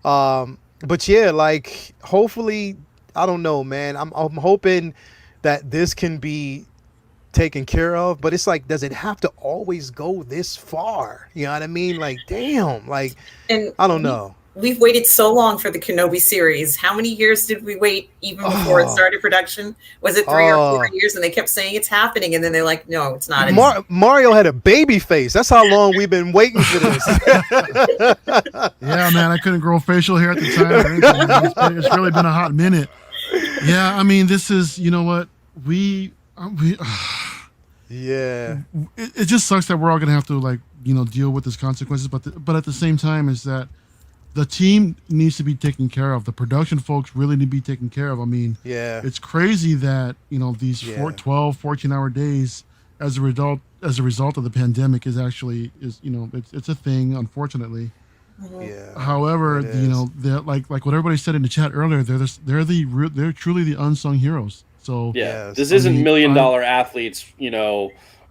But yeah, like, hopefully, I don't know, man. I'm hoping that this can be taken care of, but it's like, does it have to always go this far? You know what I mean? Like, damn, like, and I don't know. We've waited so long for the Kenobi series. How many years did we wait even before it started production? Was it 3 or 4 years? And they kept saying it's happening, and then they're like, no, it's not. Mario had a baby face. That's how long we've been waiting for this. Yeah, man, I couldn't grow facial hair at the time or anything. It's really been a hot minute. Yeah, I mean, this is, you know what, yeah, it just sucks that we're all gonna have to, like, deal with these consequences. But at the same time, is that the team needs to be taken care of. The production folks really need to be taken care of. I mean, yeah, it's crazy that these 12, 14-hour days as a result of the pandemic is it's a thing, unfortunately. Yeah. However, they're like what everybody said in the chat earlier. They're truly the unsung heroes. So yeah, this isn't $1 million athletes,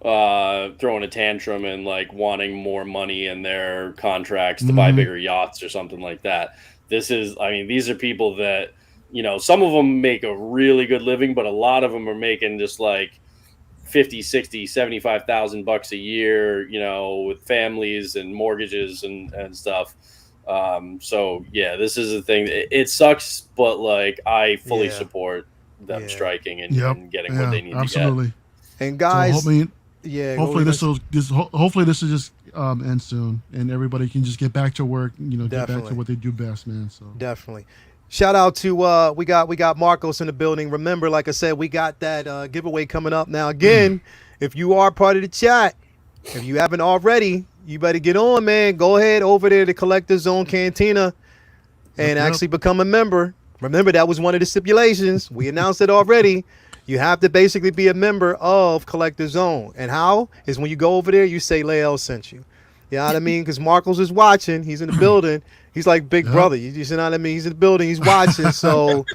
throwing a tantrum and like wanting more money in their contracts to buy bigger yachts or something like that. These are people that, some of them make a really good living, but a lot of them are making just like 50, 60, 75,000 bucks a year, with families and mortgages and stuff. So yeah, this is the thing. It sucks, but like, I fully support them striking and getting what they need to get. And guys, so hopefully this will just end soon, and everybody can just get back to work. Get back to what they do best, man. So definitely. Shout out to we got Marcos in the building. Remember, like I said, we got that giveaway coming up. Now again, if you are part of the chat, if you haven't already, you better get on, man. Go ahead over there to Collector Zone Cantina and actually become a member. Remember, that was one of the stipulations. We announced it already. You have to basically be a member of Collector Zone. And how? Is when you go over there, you say Lael sent you. You know what I mean? Because Marcos is watching. He's in the building. He's like big brother. You know what I mean? He's in the building. He's watching. So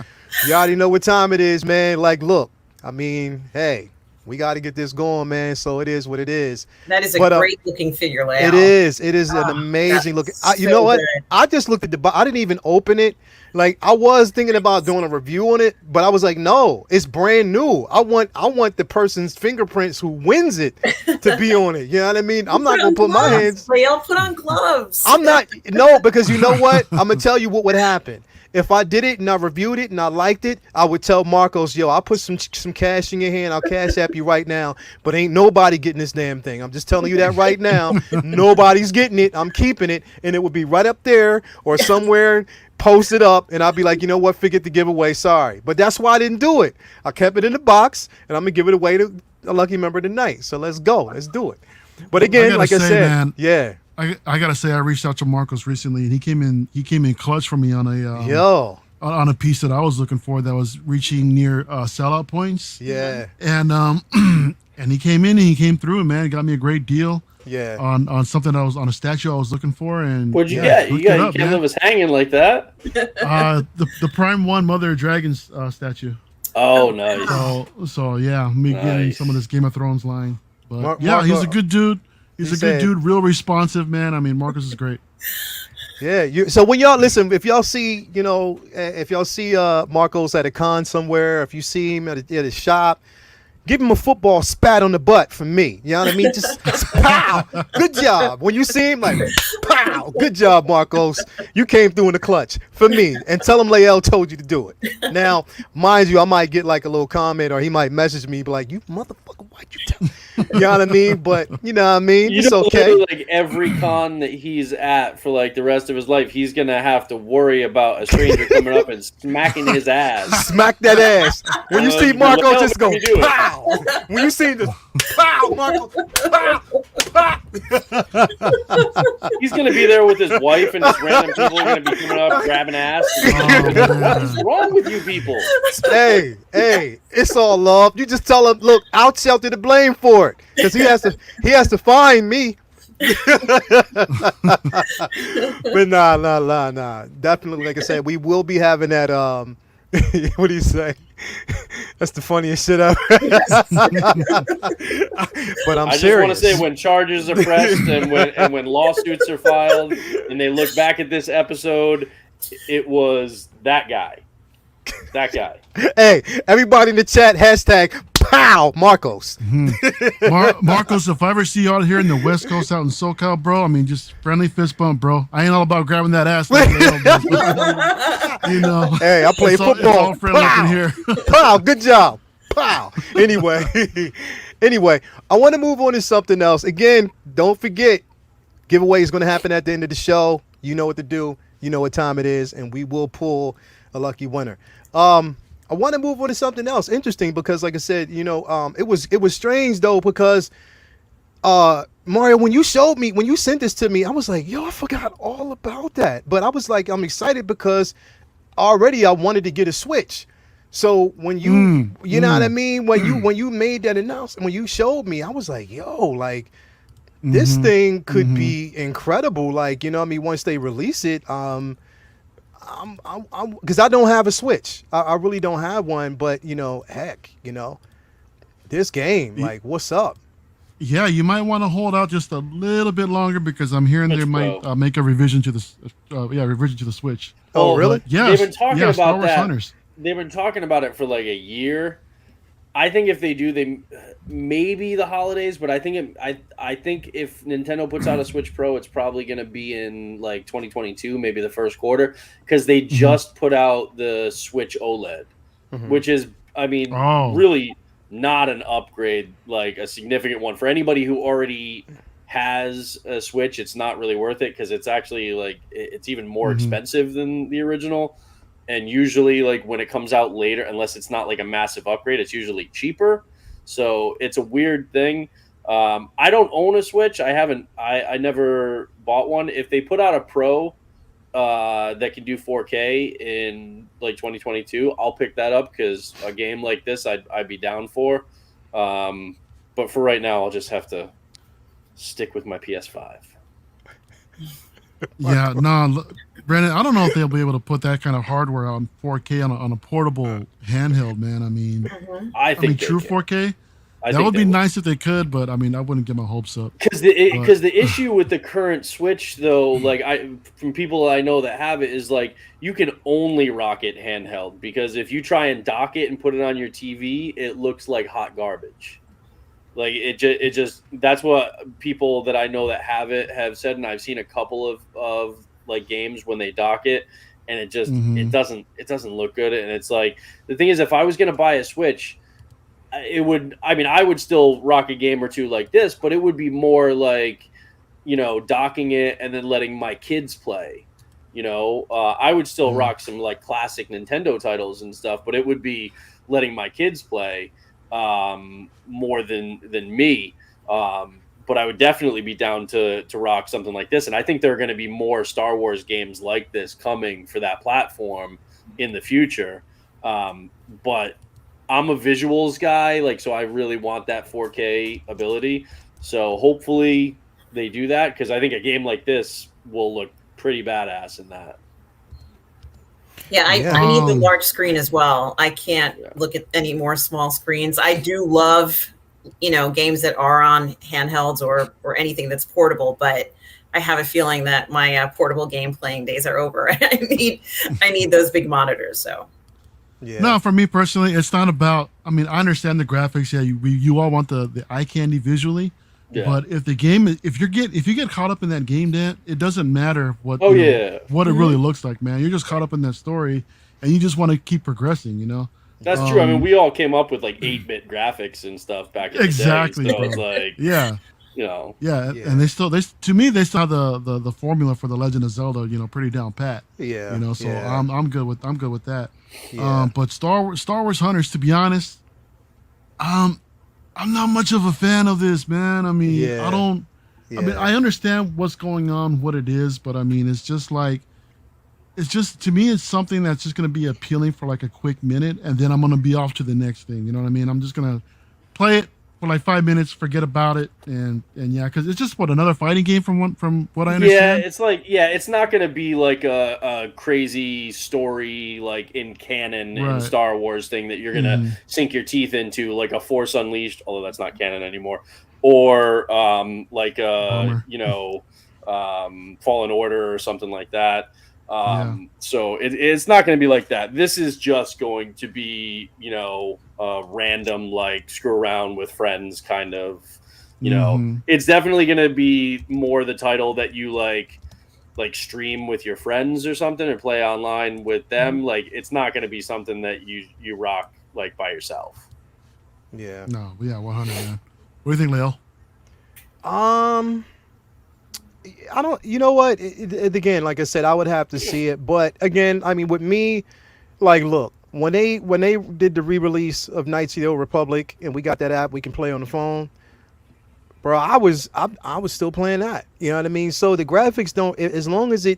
you already know what time it is, man. Like, look, I mean, hey, we got to get this going, man. So it is what it is. That is a great looking figure, Lael. It is. It is an amazing looking. You know what? Good. I just looked at I didn't even open it. Like, I was thinking about doing a review on it, but I was like, no, it's brand new. I want the person's fingerprints who wins it to be on it. You know what I mean? I'm not gonna put my hands. Lael, put on gloves. I'm not. No, because you know what? I'm gonna tell you what would happen. If I did it and I reviewed it and I liked it, I would tell Marcos, yo, I'll put some cash in your hand. I'll cash app you right now. But ain't nobody getting this damn thing. I'm just telling you that right now. Nobody's getting it. I'm keeping it. And it would be right up there or somewhere posted up. And I'll be like, you know what? Forget the giveaway. Sorry. But that's why I didn't do it. I kept it in the box and I'm going to give it away to a lucky member tonight. So let's go. Let's do it. But again, like I said, man, yeah. I gotta say, I reached out to Marcos recently, and he came in clutch for me on a on a piece that I was looking for that was reaching near sellout points. Yeah, and and he came in and he came through, and man, got me a great deal. Yeah, on something that was on a statue I was looking for. And what'd you get? You can't leave us hanging like that. The Prime 1 Mother of Dragons statue. Oh, nice. So yeah, me getting some of this Game of Thrones line. But he's a good dude. He's a good dude, real responsive, man. I mean, Marcus is great. Yeah. So when y'all listen, if y'all see, Marcos at a con somewhere, if you see him at a shop, give him a football spat on the butt from me. You know what I mean? Just pow. Good job. When you see him, like, pow. Pow! Good job, Marcos. You came through in the clutch for me. And tell him Lael told you to do it. Now, mind you, I might get like a little comment, or he might message me, be like, "You motherfucker, why'd you tell?" You know what I mean? But you know what I mean. It's okay. Like every con that he's at for like the rest of his life, he's gonna have to worry about a stranger coming up and smacking his ass. Smack that ass. When you see Marco, just go pow. When you see the pow, Marco, pow, pow. He's gonna be there with his wife, and just random people are gonna be coming up grabbing ass. What is wrong with you people? Hey, it's all love. You just tell him, look, I'll shelter the blame for it, because he has to find me. But nah. Definitely, like I said, we will be having that. What do you say? That's the funniest shit ever. But I just want to say, when charges are pressed and when lawsuits are filed, and they look back at this episode, it was that guy. That guy. Hey, everybody in the chat, hashtag pow Marcos. Marcos, if I ever see you out here in the West Coast, out in SoCal, bro, I mean, just friendly fist bump, bro. I ain't all about grabbing that ass. You know. Hey, I play football. It's all friendly in here. Pow, good job. Pow. Anyway, I want to move on to something else. Again, don't forget, giveaway is going to happen at the end of the show. You know what to do. You know what time it is, and we will pull a lucky winner. I want to move on to something else interesting, because like I said, you know, it was strange though, because Mario, when you sent this to me, I was like, yo, I forgot all about that. But I was like, I'm excited because already I wanted to get a Switch. So when you know what I mean, when you made that announcement, when you showed me, I was like, yo, like this thing could be incredible. Like, you know what I mean, once they release it, I'm because I don't have a Switch. I really don't have one, but you know, heck, you know, this game, like, what's up? Yeah, you might want to hold out just a little bit longer, because I'm hearing they might make a revision to the revision to the Switch. Oh, really? Yeah, they've been talking about Star Wars that. Hunters. They've been talking about it for like a year. I think if they do, they maybe the holidays, but I think if Nintendo puts out a Switch Pro, it's probably going to be in like 2022, maybe the first quarter, because they just put out the Switch OLED, which is, I mean, really not an upgrade, like a significant one for anybody who already has a Switch. It's not really worth it, because it's actually like it's even more expensive than the original. And usually, like, when it comes out later, unless it's not like a massive upgrade, it's usually cheaper. So it's a weird thing. I don't own a Switch. I never bought one. If they put out a Pro that can do 4K in like 2022, I'll pick that up, because a game like this, I'd be down for. But for right now, I'll just have to stick with my PS5. Yeah, no, Brandon, I don't know if they'll be able to put that kind of hardware on 4K on a portable handheld, man. I mean, I think true 4K. That would be nice if they could, but I mean, I wouldn't get my hopes up. Because the issue with the current Switch, though, like from people I know that have it, is like you can only rock it handheld, because if you try and dock it and put it on your TV, it looks like hot garbage. Like it just that's what people that I know that have it have said, and I've seen a couple of like games when they dock it, and it just it doesn't look good. And it's like, the thing is, if I was gonna buy a Switch, I would still rock a game or two like this, but it would be more like, you know, docking it and then letting my kids play. You know, I would still rock some like classic Nintendo titles and stuff, but it would be letting my kids play more than me. But I would definitely be down to rock something like this. And I think there are going to be more Star Wars games like this coming for that platform in the future. But I'm a visuals guy, like, so I really want that 4K ability. So hopefully they do that, because I think a game like this will look pretty badass in that. Yeah, I need the large screen as well. I can't look at any more small screens. I do love, you know, games that are on handhelds or anything that's portable, but I have a feeling that my portable game playing days are over. I need those big monitors. So. Yeah. No, for me personally, it's not about. I mean, I understand the graphics. Yeah, you all want the eye candy visually, Yeah. But if you get caught up in that game, Dan, it doesn't matter what Oh yeah. what it really looks like, man. You're just caught up in that story, and you just want to keep progressing. That's true. I mean, we all came up with like 8-bit graphics and stuff back in Exactly, the day. So bro. it's like, Yeah, Yeah. and they to me they still have the formula for the Legend of Zelda, pretty down pat. Yeah. So yeah. I'm good with that. Yeah. But Star Wars Hunters, to be honest, I'm not much of a fan of this, man. I mean, Yeah. I don't. I mean, I understand what's going on, what it is, but I mean, it's just to me, it's something that's just going to be appealing for like a quick minute, and then I'm going to be off to the next thing. You know what I mean? I'm just going to play it for like 5 minutes, forget about it, and yeah, because it's just another fighting game from what I understand. yeah, it's like, it's not going to be like a crazy story like in canon in Right. Star Wars thing that you're going to sink your teeth into, like a Force Unleashed, although that's not canon anymore, or like Bummer. Fallen Order or something like that. Yeah. So it's not going to be like that. This is just going to be, random, like screw around with friends kind of, it's definitely going to be more the title that you like stream with your friends or something, or play online with them. Like, it's not going to be something that you rock like by yourself. Yeah. No, yeah, 100, man. What do you think, Leo? I don't. You know what? Again, like I said, I would have to see it. But again, I mean, with me, like, look, when they did the re-release of Knights of the Old Republic, and we got that app we can play on the phone, bro, I was still playing that. You know what I mean? So the graphics don't. As long as if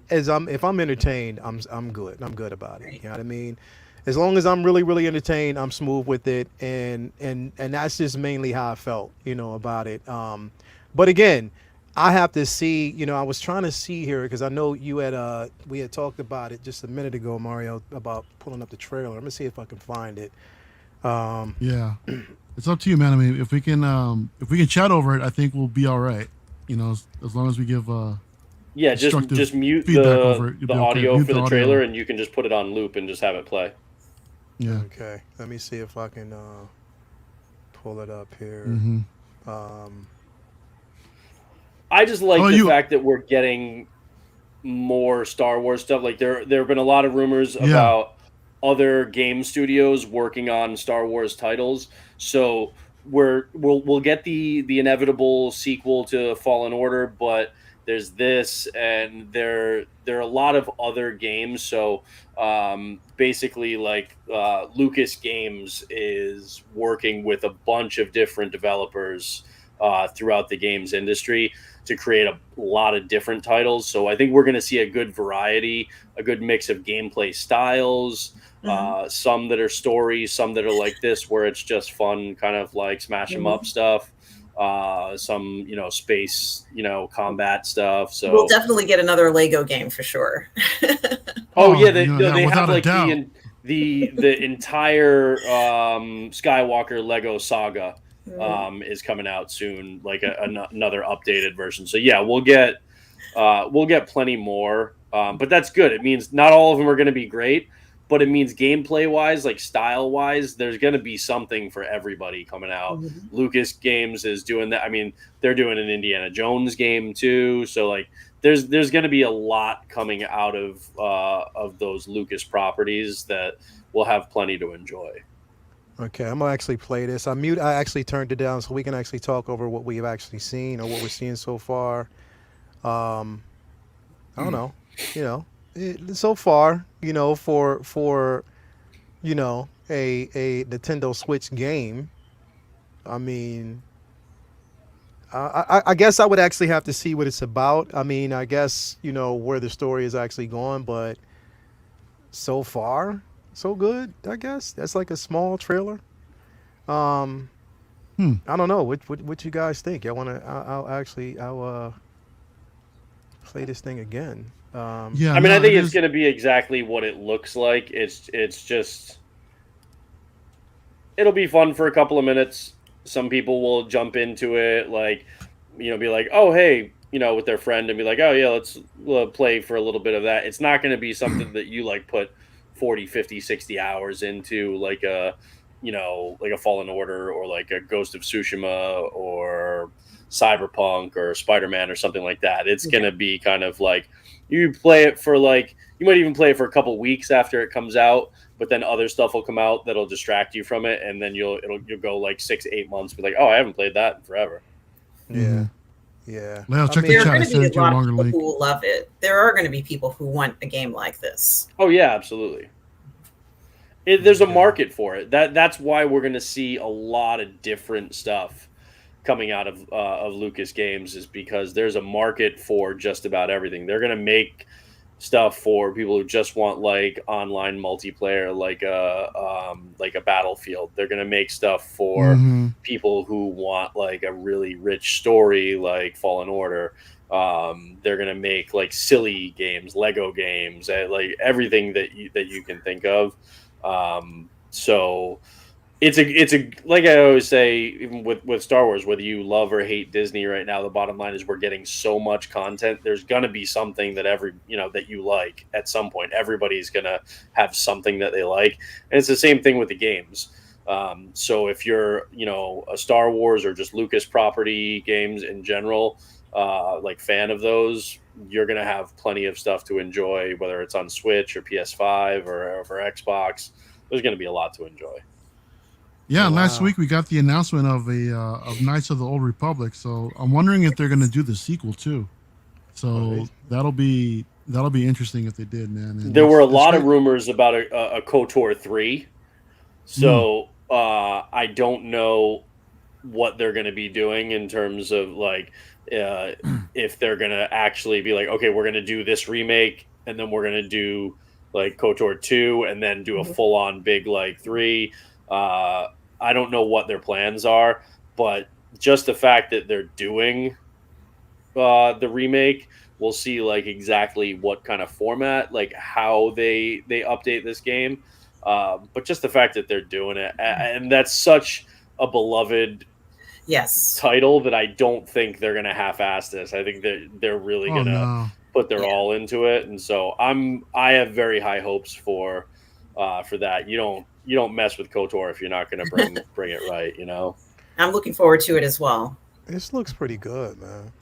I'm entertained, I'm good. I'm good about it. You know what I mean? As long as I'm really, really entertained, I'm smooth with it, and that's just mainly how I felt, about it. But again, I have to see. I was trying to see here because I know we had talked about it just a minute ago, Mario, about pulling up the trailer. Let me see if I can find it. Yeah, it's up to you, man. I mean, if we can chat over it, I think we'll be all right. As long as we give just mute feedback the over it. You'll be okay. audio Mute for the audio. trailer, and you can just put it on loop and just have it play. Yeah. Okay, let me see if I can pull it up here. I just like the fact that we're getting more Star Wars stuff. Like, there have been a lot of rumors about other game studios working on Star Wars titles. So we'll get the inevitable sequel to Fallen Order, but there's this, and there are a lot of other games. So basically, like, Lucas Games is working with a bunch of different developers throughout the games industry to create a lot of different titles. So I think we're going to see a good variety, a good mix of gameplay styles, some that are stories, some that are like this, where it's just fun, kind of like smash 'em up stuff, some, space, combat stuff. So we'll definitely get another Lego game for sure. They have without a like doubt. the entire Skywalker Lego saga is coming out soon, like another updated version. So yeah, we'll get plenty more, but that's good. It means not all of them are going to be great, but it means gameplay wise, like style wise, there's going to be something for everybody coming out. Lucas Games is doing that. I mean, they're doing an Indiana Jones game too, so like there's going to be a lot coming out of those Lucas properties that we'll have plenty to enjoy. Okay, I'm gonna actually play this. I actually turned it down so we can actually talk over what we've actually seen or what we're seeing so far. I don't know, so far, for a Nintendo Switch game. I mean, I guess I would actually have to see what it's about. I mean, I guess where the story is actually going, but so far, so good. I guess that's like a small trailer. I don't know what you guys think. I'll play this thing again. Yeah, I mean, I think it's going to be exactly what it looks like. It's just, it'll be fun for a couple of minutes. Some people will jump into it, like, be like, oh, hey, with their friend, and be like, oh yeah, let's play for a little bit of that. It's not going to be something that you like put 40, 50, 60 hours into, like a Fallen Order or like a Ghost of Tsushima or Cyberpunk or Spider-Man or something like that. It's going to be kind of like you play it for like, you might even play it for a couple weeks after it comes out, but then other stuff will come out that'll distract you from it, and then you'll go like 6-8 months, be like, oh, I haven't played that in forever. Yeah. Yeah. Well, check the There are chat. I going to be sent a you a lot of longer people link. who will love it. There are going to be people who want a game like this. Oh yeah, absolutely. There's a market for it. That's why we're going to see a lot of different stuff coming out of Lucas Games, is because there's a market for just about everything. They're going to make stuff for people who just want like online multiplayer, like a Battlefield. They're going to make stuff for people who want like a really rich story, like Fallen Order. They're going to make like silly games, Lego games, like everything that you can think of. So it's a like I always say, even with Star Wars, whether you love or hate Disney right now, the bottom line is we're getting so much content. There's gonna be something that that you like at some point. Everybody's gonna have something that they like, and it's the same thing with the games. So if you're a Star Wars or just Lucas property games in general, like fan of those, you're gonna have plenty of stuff to enjoy, whether it's on Switch or PS5 or for Xbox. There's gonna be a lot to enjoy. Yeah, Wow. last week we got the announcement of of Knights of the Old Republic. So I'm wondering if they're going to do the sequel too. So that'll be interesting if they did, man. And there were a lot of rumors about a KOTOR 3. So I don't know what they're going to be doing in terms of like if they're going to actually be like, okay, we're going to do this remake and then we're going to do like KOTOR 2 and then do a full on big like 3. I don't know what their plans are, but just the fact that they're doing the remake, we'll see like exactly what kind of format, like how they update this game. But just the fact that they're doing it, and that's such a beloved title that I don't think they're gonna half-ass this. I think that they're really gonna put their all into it, and so I have very high hopes for that. You don't mess with KOTOR if you're not going to bring it right, I'm looking forward to it as well. This looks pretty good, man.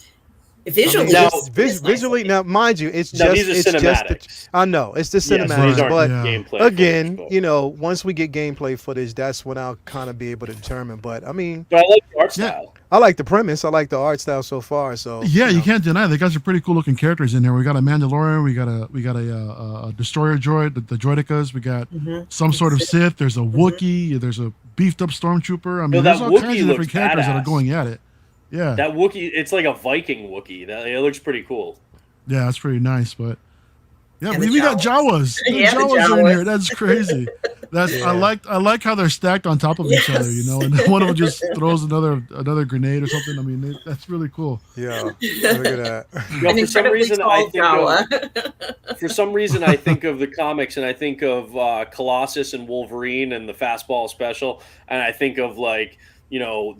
Visually, visually, now mind you, it's these are it's cinematics. I know it's the cinematics, but again, once we get gameplay footage, that's when I'll kind of be able to determine. But I mean, I like the art style. I like the premise. I like the art style so far. So you can't deny they got some pretty cool looking characters in there. We got a Mandalorian, we got a destroyer droid, the droidicas. We got some sort of Sith. There's a Wookiee. There's a beefed up stormtrooper. I mean, there's all kinds of different characters that are going at it. Yeah, that Wookiee, it's like a Viking Wookiee. It looks pretty cool. Yeah, that's pretty nice. But yeah, we got Jawas. The Jawas are in here. That's crazy. I like how they're stacked on top of each other, and then one of them just throws another grenade or something. I mean, that's really cool. Yeah, look at that. For some reason, I think of the comics, and I think of Colossus and Wolverine and the fastball special, and I think of like, the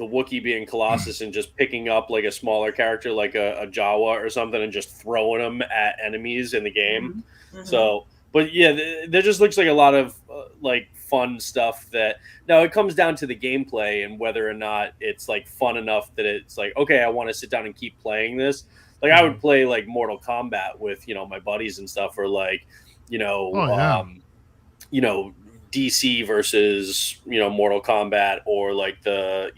Wookiee being Colossus and just picking up like a smaller character like a Jawa or something and just throwing them at enemies in the game. So, but yeah, there just looks like a lot of like fun stuff that now it comes down to the gameplay and whether or not it's like fun enough that it's like, okay, I want to sit down and keep playing this. Like I would play like Mortal Kombat with, my buddies and stuff, or like, DC versus Mortal Kombat, or like the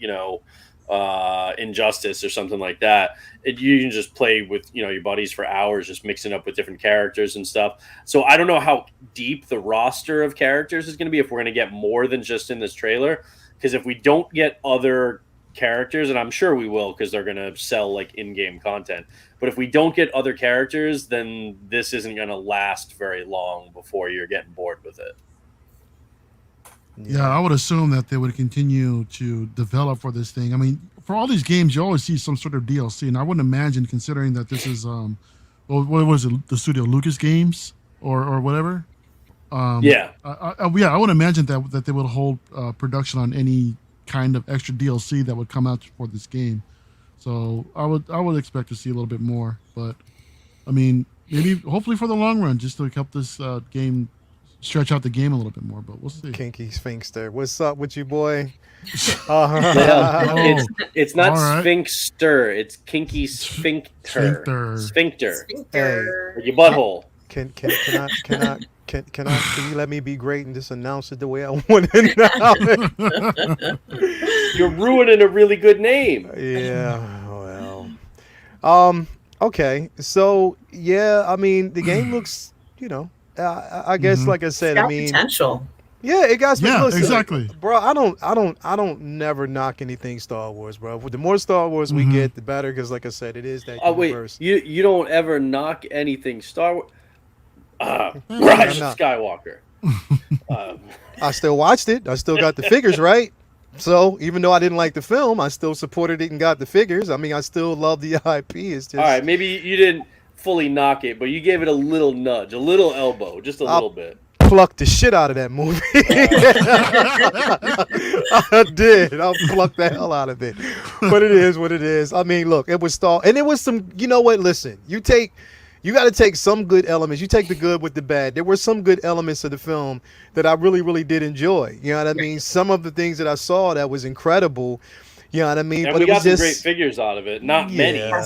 Injustice or something like that. You can just play with your buddies for hours, just mixing up with different characters and stuff. So I don't know how deep the roster of characters is going to be, if we're going to get more than just in this trailer, because if we don't get other characters, and I'm sure we will because they're going to sell like in-game content, but if we don't get other characters, then this isn't going to last very long before you're getting bored with it. Yeah, I would assume that they would continue to develop for this thing. I mean, for all these games, you always see some sort of DLC, and I wouldn't imagine, considering that this is, what was it, the studio Lucas Games or whatever. I would imagine that they would hold production on any kind of extra DLC that would come out for this game. So I would expect to see a little bit more, but I mean, maybe hopefully for the long run, just to help this game stretch out the game a little bit more, but we'll see. Kinky Sphinxter. What's up with you, boy? Yeah, it's not All right. sphinxter. It's kinky sphincter. Sphincter. Sphincter. Or your butthole. Can you let me be great and just announce it the way I want it now? You're ruining a really good name. Yeah, well. Okay. So yeah, I mean the game looks, I guess like I said, Got I mean potential. yeah, it got some Yeah, listen, exactly. bro. I don't never knock anything Star Wars, bro. The more Star Wars we get, the better, because like I said, it is that universe. Wait, you don't ever knock anything Star Wars. Rise of Skywalker. I still watched it. I still got the figures right. So even though I didn't like the film, I still supported it and got the figures. I mean, I still love the IP. It's just all right. Maybe you didn't fully knock it, but you gave it a little nudge, a little elbow, just a little bit. Plucked the shit out of that movie. I did. I plucked the hell out of it. But it is what it is. I mean, look, it was and it was some. You know what? Listen, you got to take some good elements. You take the good with the bad. There were some good elements of the film that I really, really did enjoy. You know what I mean? Some of the things that I saw that was incredible. You know what I mean? And but we it was got some just great figures out of it. Not many, but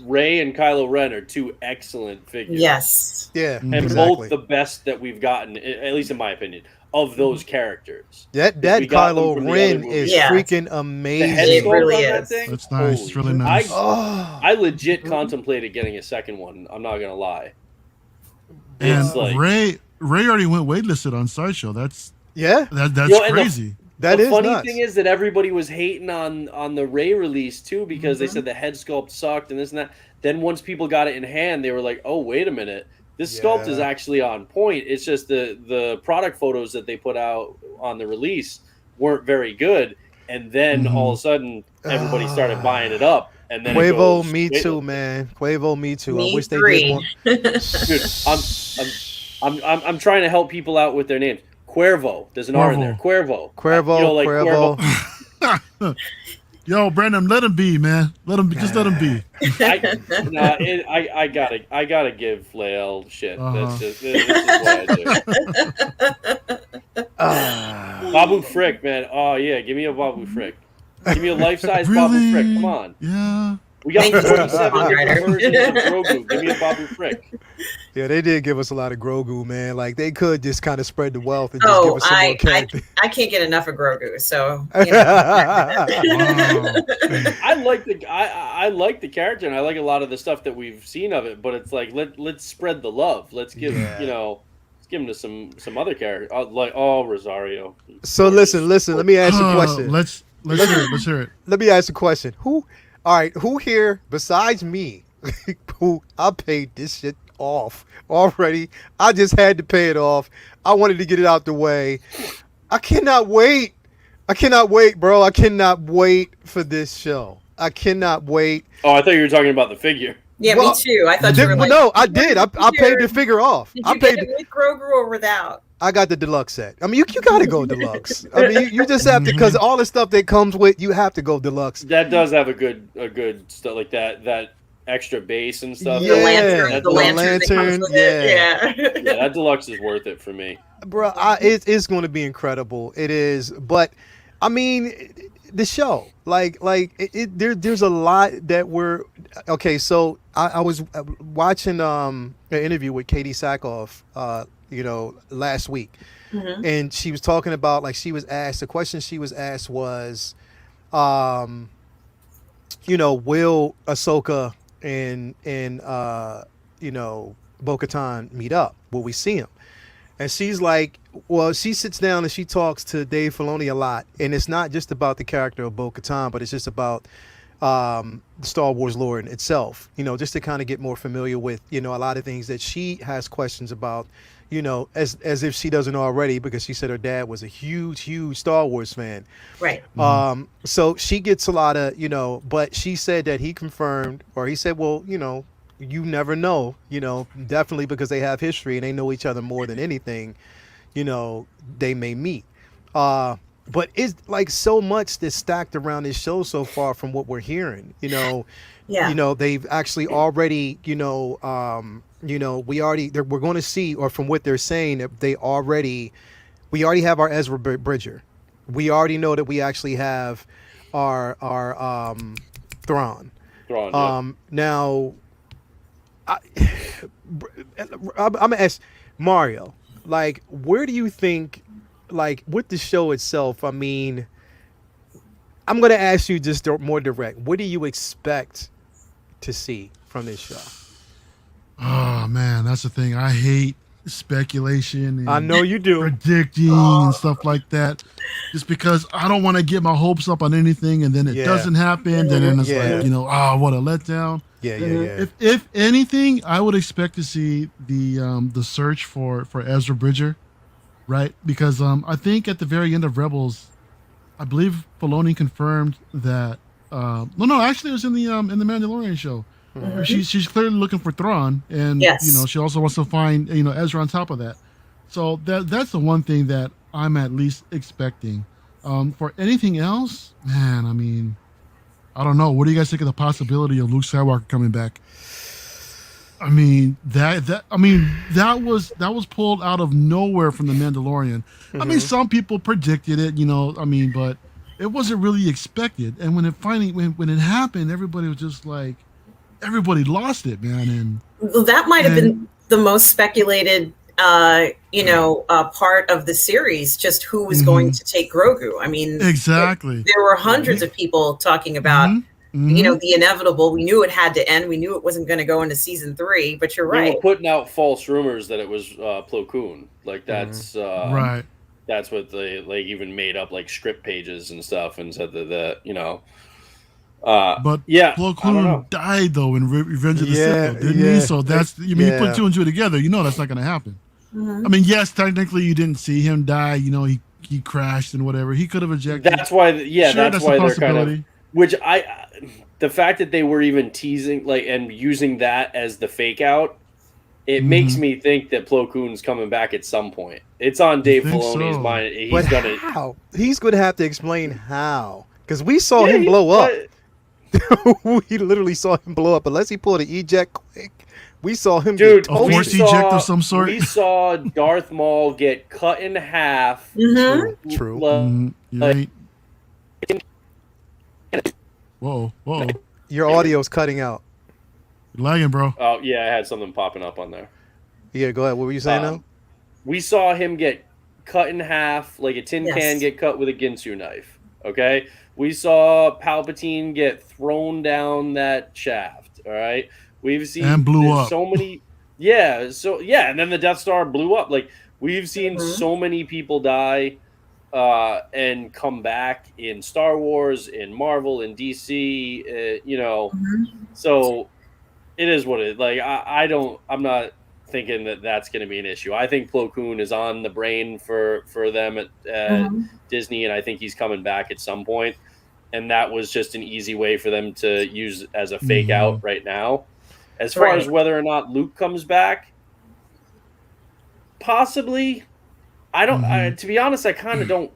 Rey and Kylo Ren are two excellent figures. Yes. Yeah, and exactly. both the best that we've gotten, at least in my opinion, of those characters. That Kylo Ren is freaking amazing. The head It really on that is. thing? That's nice. It's really nice. I legit contemplated getting a second one. I'm not gonna lie. And It's like, Ray already went waitlisted on Sideshow. That's that's crazy. The funny thing is that everybody was hating on the Rey release too, because they said the head sculpt sucked and this and that. Then once people got it in hand, they were like, "Oh, wait a minute, this sculpt is actually on point." It's just the product photos that they put out on the release weren't very good, and then all of a sudden everybody started buying it up. And then Quavo, me too, man. Quavo, me too. I wish they did more. Dude, I'm trying to help people out with their names. Cuervo. There's an R in there. Cuervo. Cuervo. Yo, Brandon, let him be, man. Just let him be. I gotta give Lael shit. That's just this is what I do. Babu Frick, man. Oh yeah, give me a Babu Frick. Give me a life-size Babu Frick. Come on. Yeah. We got 47 different versions of Grogu. Give me a Babu Frick. Yeah, they did give us a lot of Grogu, man. Like they could just kind of spread the wealth and just give us some more character. I can't get enough of Grogu, so I like the character, and I like a lot of the stuff that we've seen of it. But it's like let's spread the love. Let's give let's give him to some other character like Rosario. So listen. Let me ask you a question. Let's hear it. Let me ask a question. Who here besides me, who I paid this shit off already? I just had to pay it off. I wanted to get it out the way. I cannot wait, bro. I cannot wait for this show. I cannot wait. Oh, I thought you were talking about the figure. Yeah, me too. I thought you were like, no, I did. I paid the figure off. Did you get it with Grogu or without? I got the deluxe set. I mean, you got to go deluxe. I mean, you just have to, because all the stuff that comes with, you have to go deluxe. That does have a good stuff like that extra base and stuff. Yeah, the lantern. Yeah, that deluxe is worth it for me, bro. It's going to be incredible. It is, but I mean, the show, there's a lot that we're okay. So I was watching an interview with Katie Sackhoff, last week, and she was talking about the question she was asked was, will Ahsoka and Bo-Katan meet up? Will we see him? And she's like, well, she sits down and she talks to Dave Filoni a lot, and it's not just about the character of Bo-Katan, but it's just about the Star Wars lore in itself, just to kind of get more familiar with, a lot of things that she has questions about, as if she doesn't already, because she said her dad was a huge Star Wars fan. Right. So she gets a lot of, but she said that he confirmed, or he said, well, you never know, definitely because they have history and they know each other more than anything, they may meet. but it's like so much that's stacked around this show so far from what we're hearing. Yeah. They've actually already, we're going to see, or from what they're saying, that we already have our Ezra Bridger. We already know that we actually have our Thrawn. Thrawn, yeah. Now, I'm gonna ask Mario, like, where do you think, like, with the show itself? I mean, I'm gonna ask you just more direct. What do you expect to see from this show? Oh man, that's the thing. I hate speculation. And I know you do. predicting and stuff like that. Just because I don't want to get my hopes up on anything, and then it doesn't happen. Then it's like, what a letdown. Yeah. If anything, I would expect to see the search for Ezra Bridger, right? Because I think at the very end of Rebels, I believe Filoni confirmed that. No, actually, it was in the Mandalorian show. Mm-hmm. She's clearly looking for Thrawn, and she also wants to find Ezra on top of that. So that's the one thing that I'm at least expecting. For anything else, man, I mean, I don't know. What do you guys think of the possibility of Luke Skywalker coming back? I mean, that was pulled out of nowhere from the Mandalorian. Mm-hmm. I mean, some people predicted it, but it wasn't really expected. And when it happened, everybody was just like, everybody lost it, man. And that might have been the most speculated part of the series, just who was going to take Grogu. I mean, exactly. There were hundreds of people talking about, the inevitable. We knew it had to end. We knew it wasn't going to go into season 3, but you're right. They were putting out false rumors that it was Plo Koon. Like that's right. That's what they even made up like script pages and stuff and said that but Plo Koon died though in Revenge of the Sith, didn't he? So that's you put two and two together, that's not going to happen. Mm-hmm. I mean, yes, technically you didn't see him die. He crashed and whatever. He could have ejected. That's why, that's why they're kind of. Which the fact that they were even teasing and using that as the fake out, it makes me think that Plo Koon's coming back at some point. It's on Dave Filoni's mind. He's going to have to explain how, because we saw him blow up. We literally saw him blow up. Unless he pulled an eject quick, we saw him a force eject of some sort. We saw Darth Maul get cut in half. Mm-hmm. True. Right. Whoa. Your audio's cutting out. You're lagging, bro. Oh, yeah, I had something popping up on there. Yeah, go ahead. What were you saying now? We saw him get cut in half, like a tin can get cut with a Ginsu knife. Okay? We saw Palpatine get thrown down that shaft. All right? We've seen and blew up. So many. Yeah, and then the Death Star blew up. Like, we've seen so many people die and come back in Star Wars, in Marvel, in DC, So it is what it is. Like, I'm not thinking that that's going to be an issue. I think Plo Koon is on the brain for them at Disney, and I think he's coming back at some point. And that was just an easy way for them to use as a fake out right now. As far as whether or not Luke comes back, possibly. I don't. To be honest, I kind of don't.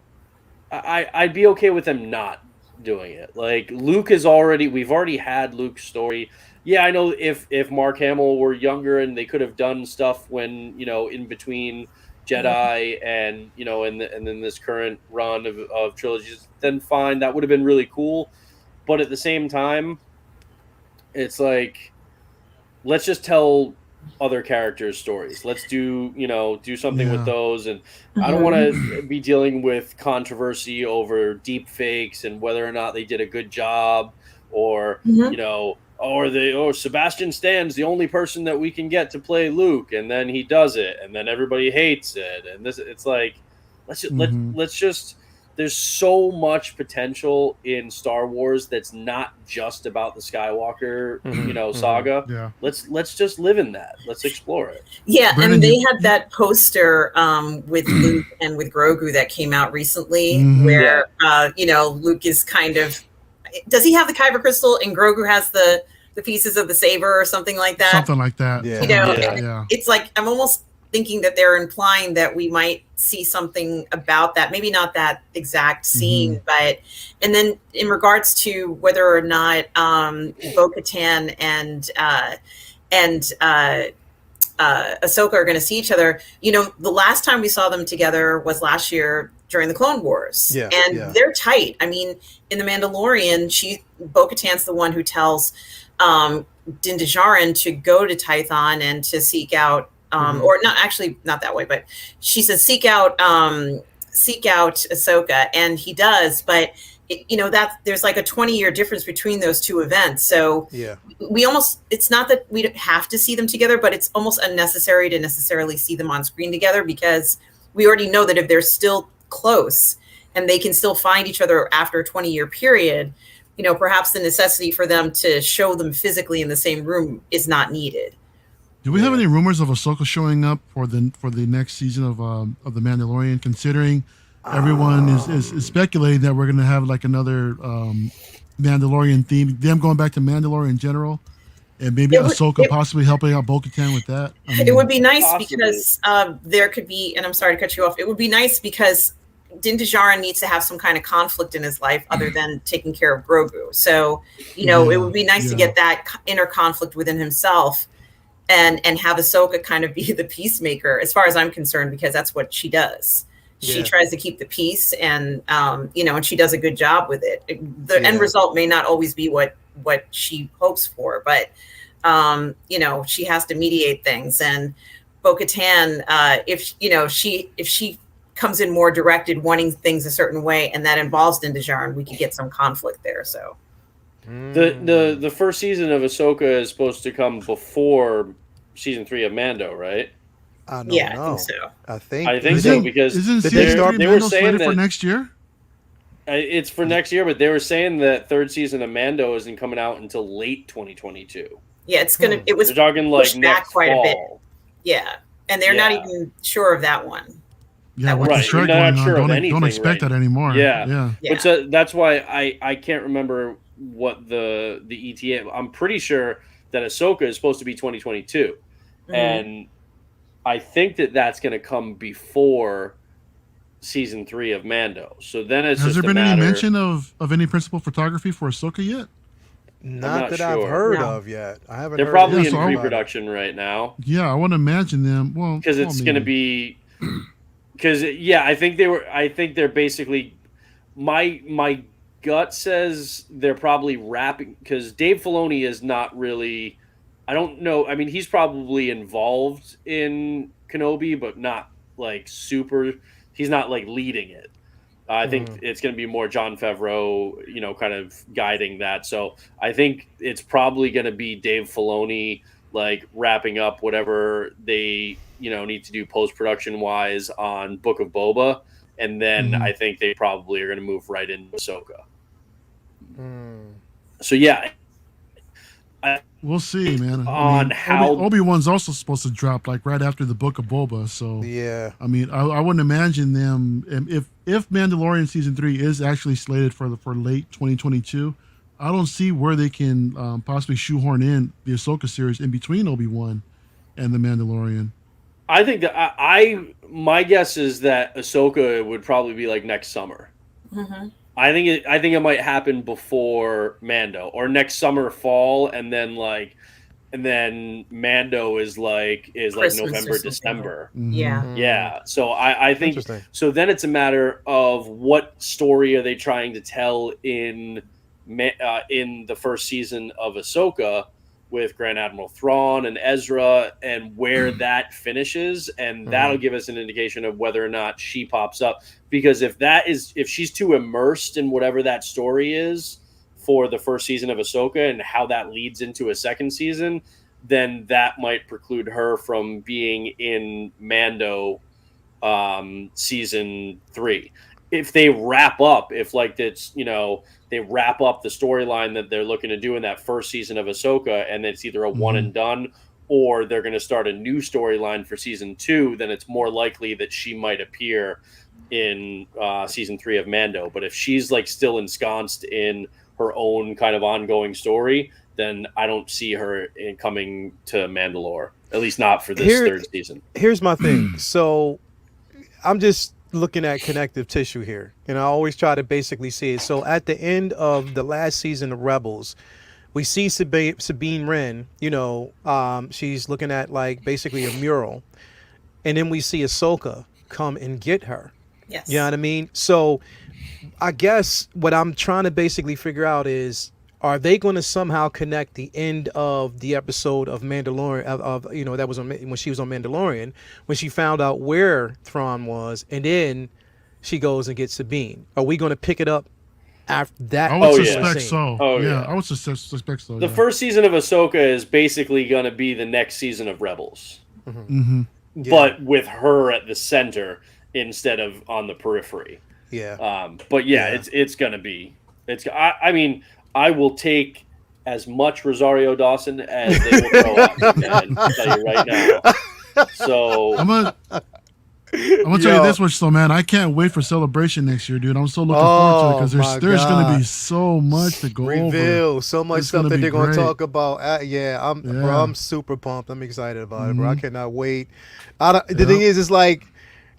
I'd be okay with them not doing it. Like, Luke is we've already had Luke's story. Yeah, I know if Mark Hamill were younger and they could have done stuff when in between Jedi and and then this current run of trilogies, then fine, that would have been really cool. But at the same time, it's like, let's just tell other characters' stories. Let's do something with those. And I don't want to be dealing with controversy over deep fakes and whether or not they did a good job, or Sebastian Stan's the only person that we can get to play Luke, and then he does it, and then everybody hates it. And it's like, let's just. There's so much potential in Star Wars that's not just about the Skywalker, saga. Yeah. Let's just live in that. Let's explore it. Yeah, Brandon, and they had that poster with Luke and with Grogu that came out recently, where Luke is kind of. Does he have the kyber crystal and Grogu has the pieces of the saber or something like that? Something like that. Yeah. It's like I'm almost thinking that they're implying that we might see something about that. Maybe not that exact scene, but and then in regards to whether or not Bo-Katan and Ahsoka are going to see each other. You know, the last time we saw them together was last year during the Clone Wars, and they're tight. I mean, in the Mandalorian, Bo-Katan's the one who tells Din Djarin to go to Tython and to seek out, or not actually not that way, but she says seek out Ahsoka, and he does, but. You know, that there's like a 20-year difference between those two events. So it's not that we don't have to see them together, but it's almost unnecessary to necessarily see them on screen together, because we already know that if they're still close and they can still find each other after a 20-year period, you know, perhaps the necessity for them to show them physically in the same room is not needed. Do we have any rumors of Ahsoka showing up for the next season of The Mandalorian, considering everyone is speculating that we're going to have like another Mandalorian theme, them going back to Mandalore in general, and maybe Ahsoka possibly helping out Bo-Katan with that? I mean, it would be nice because there could be, and I'm sorry to cut you off, it would be nice because Din Djarin needs to have some kind of conflict in his life other than taking care of Grogu. So, you know, it would be nice to get that inner conflict within himself and have Ahsoka kind of be the peacemaker, as far as I'm concerned, because that's what she does. She tries to keep the peace, and you know, and she does a good job with it. The end result may not always be what she hopes for, but you know, she has to mediate things. And Bo-Katan, if she comes in more directed, wanting things a certain way, and that involves Din Djarin, we could get some conflict there. So the first season of Ahsoka is supposed to come before season 3 of Mando, right? I don't know. I think so. I think so, because they were saying that for next year. It's for next year, but they were saying that third season of Mando isn't coming out until late 2022. Yeah, it's gonna. It was. They're talking like next quite fall. A bit. Yeah, and they're not even sure of that one. Yeah, with the strike going on, don't expect that anymore. Yeah. But so that's why I can't remember what the ETA. I'm pretty sure that Ahsoka is supposed to be 2022, and I think that's going to come before season 3 of Mando. So then it's has there been any mention of any principal photography for Ahsoka yet? Not that sure. I've heard of yet. I haven't. They're probably in pre-production right now. Yeah, I want to imagine them. Well, because it's going to be. Because I think they're basically. My gut says they're probably wrapping, because Dave Filoni is not really. I don't know. I mean, he's probably involved in Kenobi, but not like super. He's not like leading it. I think it's going to be more Jon Favreau, you know, kind of guiding that. So I think it's probably going to be Dave Filoni, like wrapping up whatever they, you know, need to do post-production wise on Book of Boba. And then I think they probably are going to move right into Ahsoka. So yeah. We'll see, man. How Obi-Wan's also supposed to drop like right after the Book of Boba, so I mean, I wouldn't imagine them if Mandalorian season 3 is actually slated for late 2022. I don't see where they can possibly shoehorn in the Ahsoka series in between Obi-Wan and the Mandalorian. I think that my guess is that Ahsoka would probably be like next summer. I think it might happen before Mando, or next summer, fall, and then Mando is like November, December. Yeah. So I think so. Then it's a matter of what story are they trying to tell in the first season of Ahsoka with Grand Admiral Thrawn and Ezra, and where that finishes, and that'll give us an indication of whether or not she pops up. Because if she's too immersed in whatever that story is for the first season of Ahsoka and how that leads into a second season, then that might preclude her from being in Mando season 3. If they wrap up, they wrap up the storyline that they're looking to do in that first season of Ahsoka, and it's either a one and done, or they're going to start a new storyline for season 2, then it's more likely that she might appear in season 3 of Mando. But if she's like still ensconced in her own kind of ongoing story, then I don't see her coming to Mandalore. At least not for this third season. Here's my thing. So I'm just looking at connective tissue here, and I always try to basically see it. So at the end of the last season of Rebels, we see Sabine Wren, she's looking at like basically a mural, and then we see Ahsoka come and get her. Yes. You know what I mean? So I guess what I'm trying to basically figure out is, are they going to somehow connect the end of the episode of Mandalorian that was when she was on Mandalorian, when she found out where Thrawn was, and then she goes and gets Sabine? Are we going to pick it up after that? I would yeah. suspect so. Oh, yeah, yeah. I would suspect so. The first season of Ahsoka is basically going to be the next season of Rebels, Mm-hmm. but with her at the center instead of on the periphery. Yeah. But yeah, it's going to be. I mean, I will take as much Rosario Dawson as they will throw up. Man, I'll tell you right now. So I'm gonna tell you this much, though, man. I can't wait for Celebration next year, dude. I'm so looking forward to it because there's going to be so much to go over. So much stuff that they're going to talk about. Bro, I'm super pumped. I'm excited about it, bro. I cannot wait. The thing is, it's like,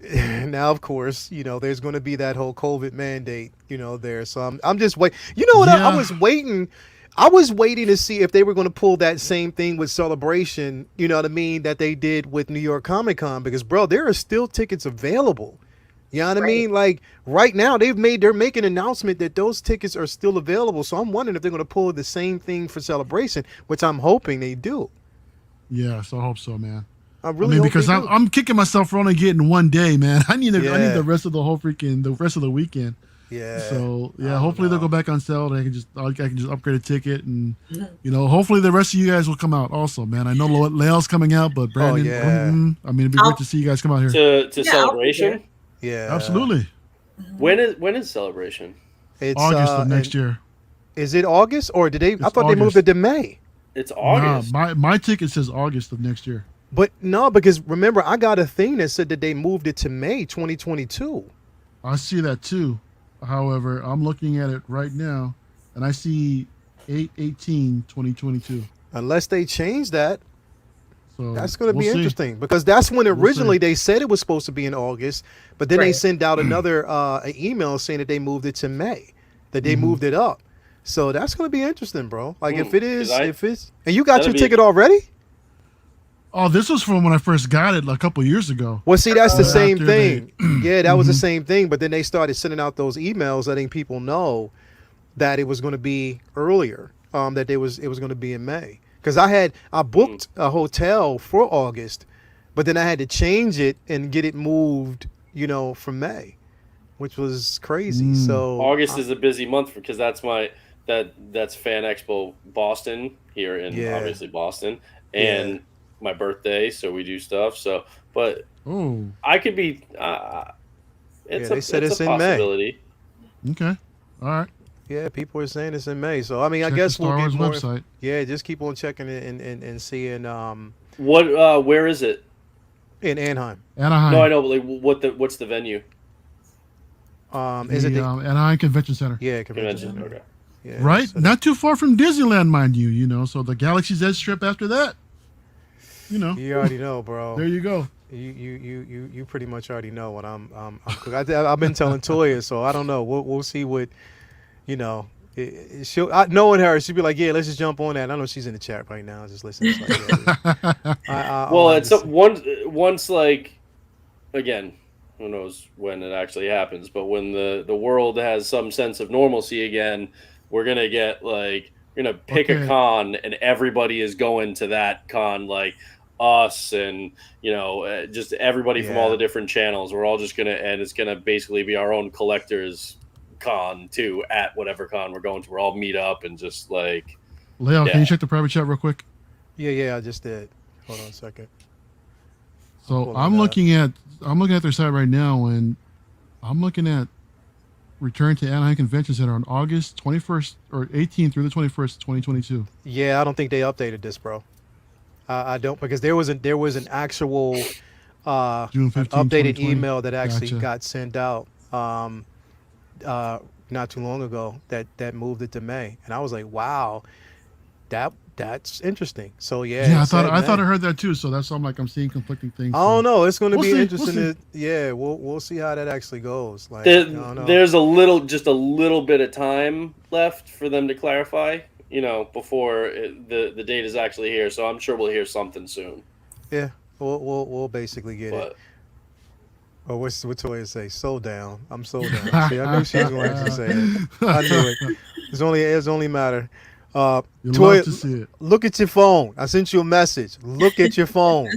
now, of course, there's going to be that whole COVID mandate, there. So I'm just waiting. You know what? Yeah. I was waiting. I was waiting to see if they were going to pull that same thing with Celebration, you know what I mean, that they did with New York Comic Con, because, bro, there are still tickets available. You know what I mean? Like, right now, they're making an announcement that those tickets are still available. So I'm wondering if they're going to pull the same thing for Celebration, which I'm hoping they do. Yeah, so I hope so, man. I really hope because they do. I'm kicking myself for only getting one day, man. I need the rest of the rest of the weekend. Yeah. So hopefully they'll go back on sale and I can just upgrade a ticket, and hopefully the rest of you guys will come out also, man. I know Lael's coming out, but Brandon, it'd be great to see you guys come out here. to Celebration. Yeah. Absolutely. When is Celebration? It's August of next year. Is it August, or did they? I thought August. they moved it to May. It's August. Nah, my ticket says August of next year. But no, because remember, I got a thing that said that they moved it to May 2022. I see that too. However, I'm looking at it right now, and I see 8/18/2022. Unless they change that, So that's going to we'll be see. interesting, because that's when originally see. they said it was supposed to be in August, but then they sent out another an email saying that they moved it to May, that they moved it up. So that's going to be interesting, bro. Like if it's, and you got your ticket already? Oh, this was from when I first got it a couple years ago. Well, see, that's the same After thing. Yeah, that was the same thing. But then they started sending out those emails letting people know that it was going to be earlier, that it was going to be in May. Because I booked a hotel for August, but then I had to change it and get it moved, from May, which was crazy. So August is a busy month because that's Fan Expo Boston here in obviously Boston, and my birthday, so we do stuff. So, but I could be. It's a possibility. May. Okay, all right. Yeah, people are saying it's in May. So I mean, Check I guess the we'll Star get Wars more. website. Yeah, just keep on checking it and seeing. Where is it? In Anaheim. Anaheim. No, I know, but like, what's the venue? Is it the Anaheim Convention Center? Yeah, convention center. Okay. Yeah, Right, so not too far from Disneyland, mind you. So the Galaxy's Edge trip after that. you already know, bro. There you go. You pretty much already know what I'm I've been telling Toya, so I don't know. We'll see what, knowing her, she'd be like, yeah, let's just jump on that. I know she's in the chat right now, just listening. Well, it's once like, again, who knows when it actually happens, but when the world has some sense of normalcy again, we're gonna get like, we're gonna pick a con and everybody is going to that con, like us and just everybody from all the different channels. We're all just gonna, and it's gonna basically be our own collectors con too at whatever con we're going to. We're all meet up and just like. Leo, can you check the private chat real quick? Yeah, I just did. Hold on a second. So I'm looking at their site right now, and I'm looking at return to Anaheim Convention Center on August 21st or 18th through the 21st, 2022. Yeah, I don't think they updated this, bro. I don't, because there was an actual June 15, updated 2020. email that actually Gotcha. got sent out not too long ago that moved it to May, and I was like, wow, that That's interesting. So yeah, Yeah, I it thought said I thought I May. heard that too. So that's why I'm seeing conflicting things. I So don't know. It's going to we'll be see. We'll interesting. see. Yeah, we'll see how that actually goes. Like, I don't know. There's just a little bit of time left for them to clarify, before the date is actually here. So I'm sure we'll hear something soon. Yeah, we'll basically get it. But Oh, what Toya say? So down. I'm so down. See, I knew she was going to actually say it. I knew it. It's only a matter. You love to Toya, see it. look at your phone. I sent you a message. Look at your phone.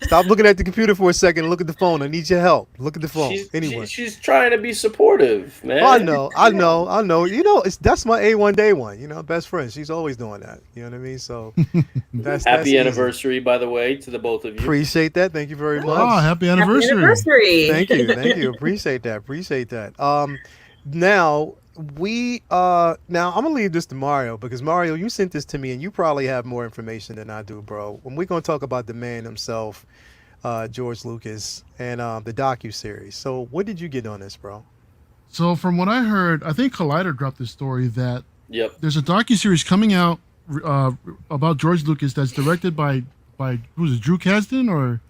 Stop looking at the computer for a second and look at the phone. I need your help. Look at the phone. Anyway. she's trying to be supportive, man. I know. That's my A1 day one. Best friend. She's always doing that. You know what I mean? So that's Happy easy. anniversary, by the way, to the both of you. Appreciate that. Thank you very much. Oh, happy anniversary! Happy anniversary. Thank you. Appreciate that. Now now I'm gonna leave this to Mario because Mario, you sent this to me and you probably have more information than I do, bro. When we're gonna talk about the man himself, George Lucas, and the docu-series. So what did you get on this, bro? So from what I heard, I think Collider dropped this story that Yep. there's a docuseries coming out about George Lucas that's directed by who's it, Drew Kasdan or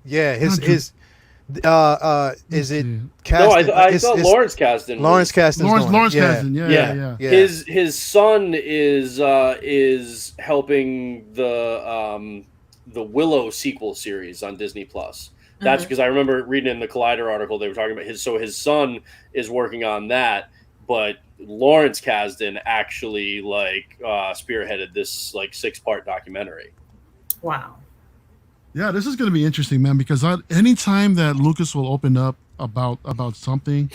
Yeah, Not Drew- his is it see. No, Kasdan? I thought Lawrence Kasdan. Lawrence Kasdan's Lawrence doing it. Kasdan. Yeah. Yeah. His son is helping the Willow sequel series on Disney Plus. That's because I remember reading in the Collider article they were talking about his son is working on that, but Lawrence Kasdan actually spearheaded this 6-part documentary. Wow. Yeah, this is going to be interesting, man, because anytime that Lucas will open up about something,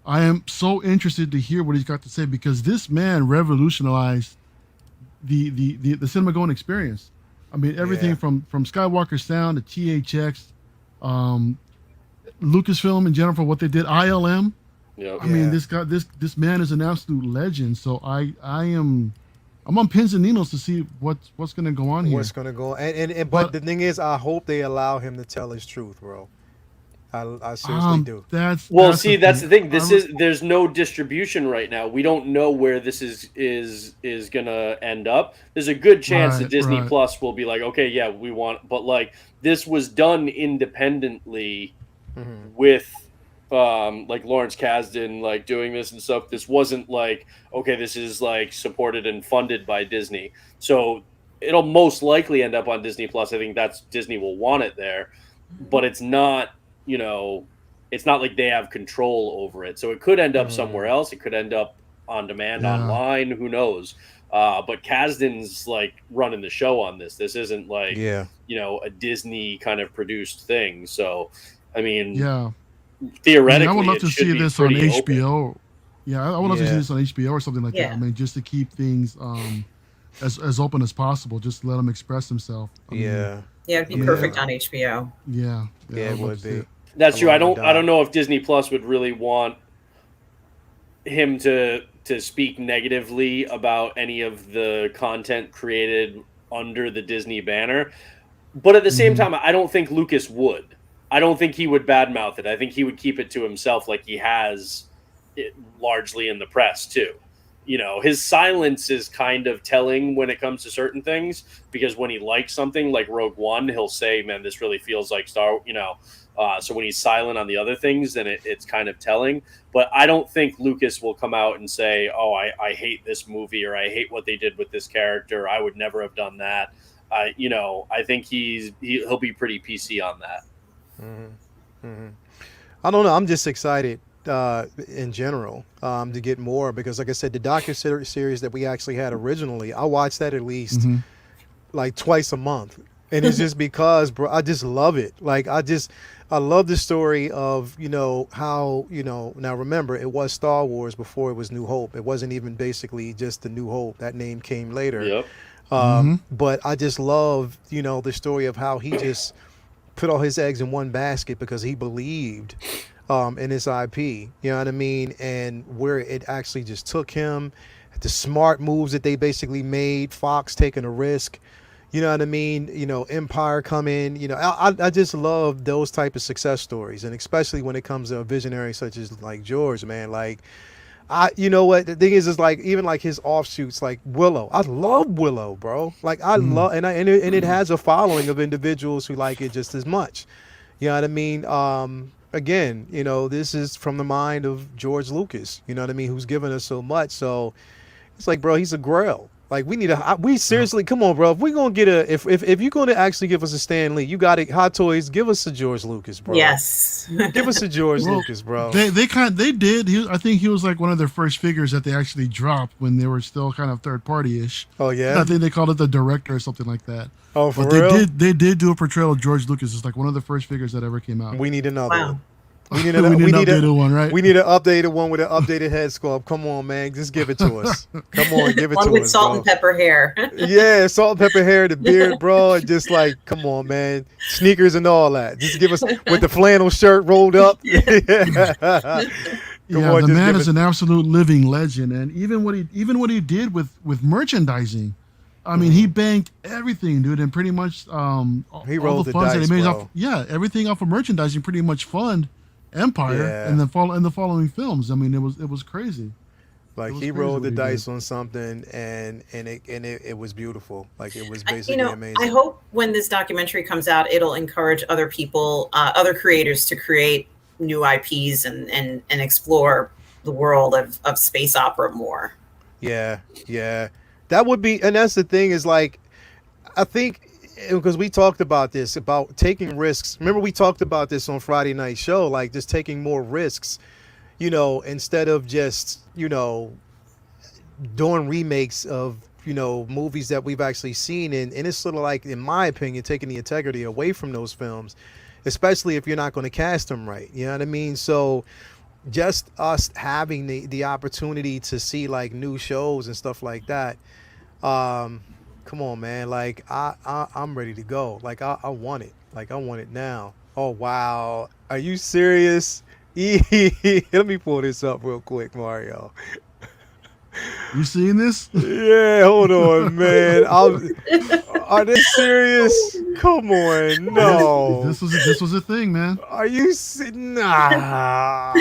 I am so interested to hear what he's got to say because this man revolutionized the cinema going experience. I mean, everything Yeah. from Skywalker Sound to THX, Lucasfilm in general for what they did, ILM. Yep. I mean, Yeah. this man is an absolute legend. So I'm on pins and needles to see what's going to go on here. What's gonna go? But But- the thing is, I hope they allow him to tell his truth, bro. I seriously do. That's That's the thing. There's no distribution right now. We don't know where this is gonna end up. There's a good chance that Disney right. Plus will be like, okay, yeah, we want, but this was done independently with Lawrence Kasdan doing this and stuff. This wasn't okay, this is supported and funded by Disney. So it'll most likely end up on Disney Plus. I think Disney will want it there, but it's not. It's not like they have control over it. So it could end up somewhere else. It could end up on demand online. Who knows? But Kasdan's running the show on this. This isn't a Disney kind of produced thing. So, I mean, theoretically, I would love it to should see be this on pretty HBO. open. Yeah, I would love to see Yeah. this on HBO or something like that. I mean, just to keep things as open as possible. Just to let him express himself. I mean, Yeah, Yeah, it'd be perfect on HBO. yeah, it I'd love would to see be. it. That's true. I Along don't. the I don't know if Disney Plus would really want him to speak negatively about any of the content created under the Disney banner. But at the same time, I don't think Lucas would. I don't think he would badmouth it. I think he would keep it to himself, like he has it largely in the press too. His silence is kind of telling when it comes to certain things, because when he likes something like Rogue One, he'll say, "Man, this really feels like Star." So when he's silent on the other things, then it's kind of telling. But I don't think Lucas will come out and say, "Oh, I hate this movie," or "I hate what they did with this character. I would never have done that." I think he'll be pretty PC on that. I don't know. I'm just excited in general to get more because, like I said, the docu-series that we actually had originally, I watched that at least twice a month. And it's just because, bro, I just love it. I love the story of, how, now remember, it was Star Wars before it was New Hope. It wasn't even basically just the New Hope. That name came later. Yep. But I just love, the story of how he just put all his eggs in one basket because he believed in his IP, you know what I mean? And where it actually just took him, the smart moves that they basically made, Fox taking a risk, you know what I mean? Empire coming, I just love those type of success stories. And especially when it comes to a visionary such as George, man, You know what the thing is like even like his offshoots, like Willow. I love Willow, bro. Like I love, and it has a following of individuals who like it just as much. You know what I mean? Again, you know, this is from the mind of George Lucas. You know what I mean? Who's given us so much. So it's like, bro, he's a grail. Like we need we seriously, come on, bro. If we're gonna get if you're gonna actually give us a Stan Lee, you got it. Hot Toys, give us a George Lucas, bro. Yes. Give us a George Lucas, bro. They did. I think he was like one of their first figures that they actually dropped when they were still kind of third party ish. Oh yeah. I think they called it the director or something like that. Oh, for but real? They did do a portrayal of George Lucas. It's like one of the first figures that ever came out. We need another Wow. one. We need an updated one, right? We need an updated one with an updated head sculpt. Come on, man. Just give it to us. Come on, give it One to with us. salt bro. and pepper hair. Yeah, salt and pepper hair, the beard, bro. And just like, come on, man. Sneakers and all that. Just give us with the flannel shirt rolled up. Yeah, the man is an absolute living legend, and even what he did with merchandising, I mean, he banked everything, dude, and pretty much He all rolled the the funds dice, that he made bro. off, everything off of merchandising pretty much fund Empire Yeah. and the following films. I mean, it was crazy. Like was he crazy rolled the what he dice did. on something, and it was beautiful. Like it was basically You know, amazing. I hope when this documentary comes out, it'll encourage other people, other creators to create new IPs and explore the world of space opera more. Yeah, yeah. That would be, and that's the thing is like, I think because we talked about this about taking risks. Remember we talked about this on Friday night show, like just taking more risks, you know, instead of just, you know, doing remakes of, you know, movies that we've actually seen. And it's sort of like, in my opinion, taking the integrity away from those films, especially if you're not going to cast them right. You know what I mean? So just us having the opportunity to see like new shows and stuff like that. Come on, man. Like I'm ready to go. Like I want it. Like I want it now. Oh wow. Are you serious? Let me pull this up real quick, Mario. You seen this? Yeah, hold on, man. Are they serious? Come on, no. This was a thing, man. Are you Nah.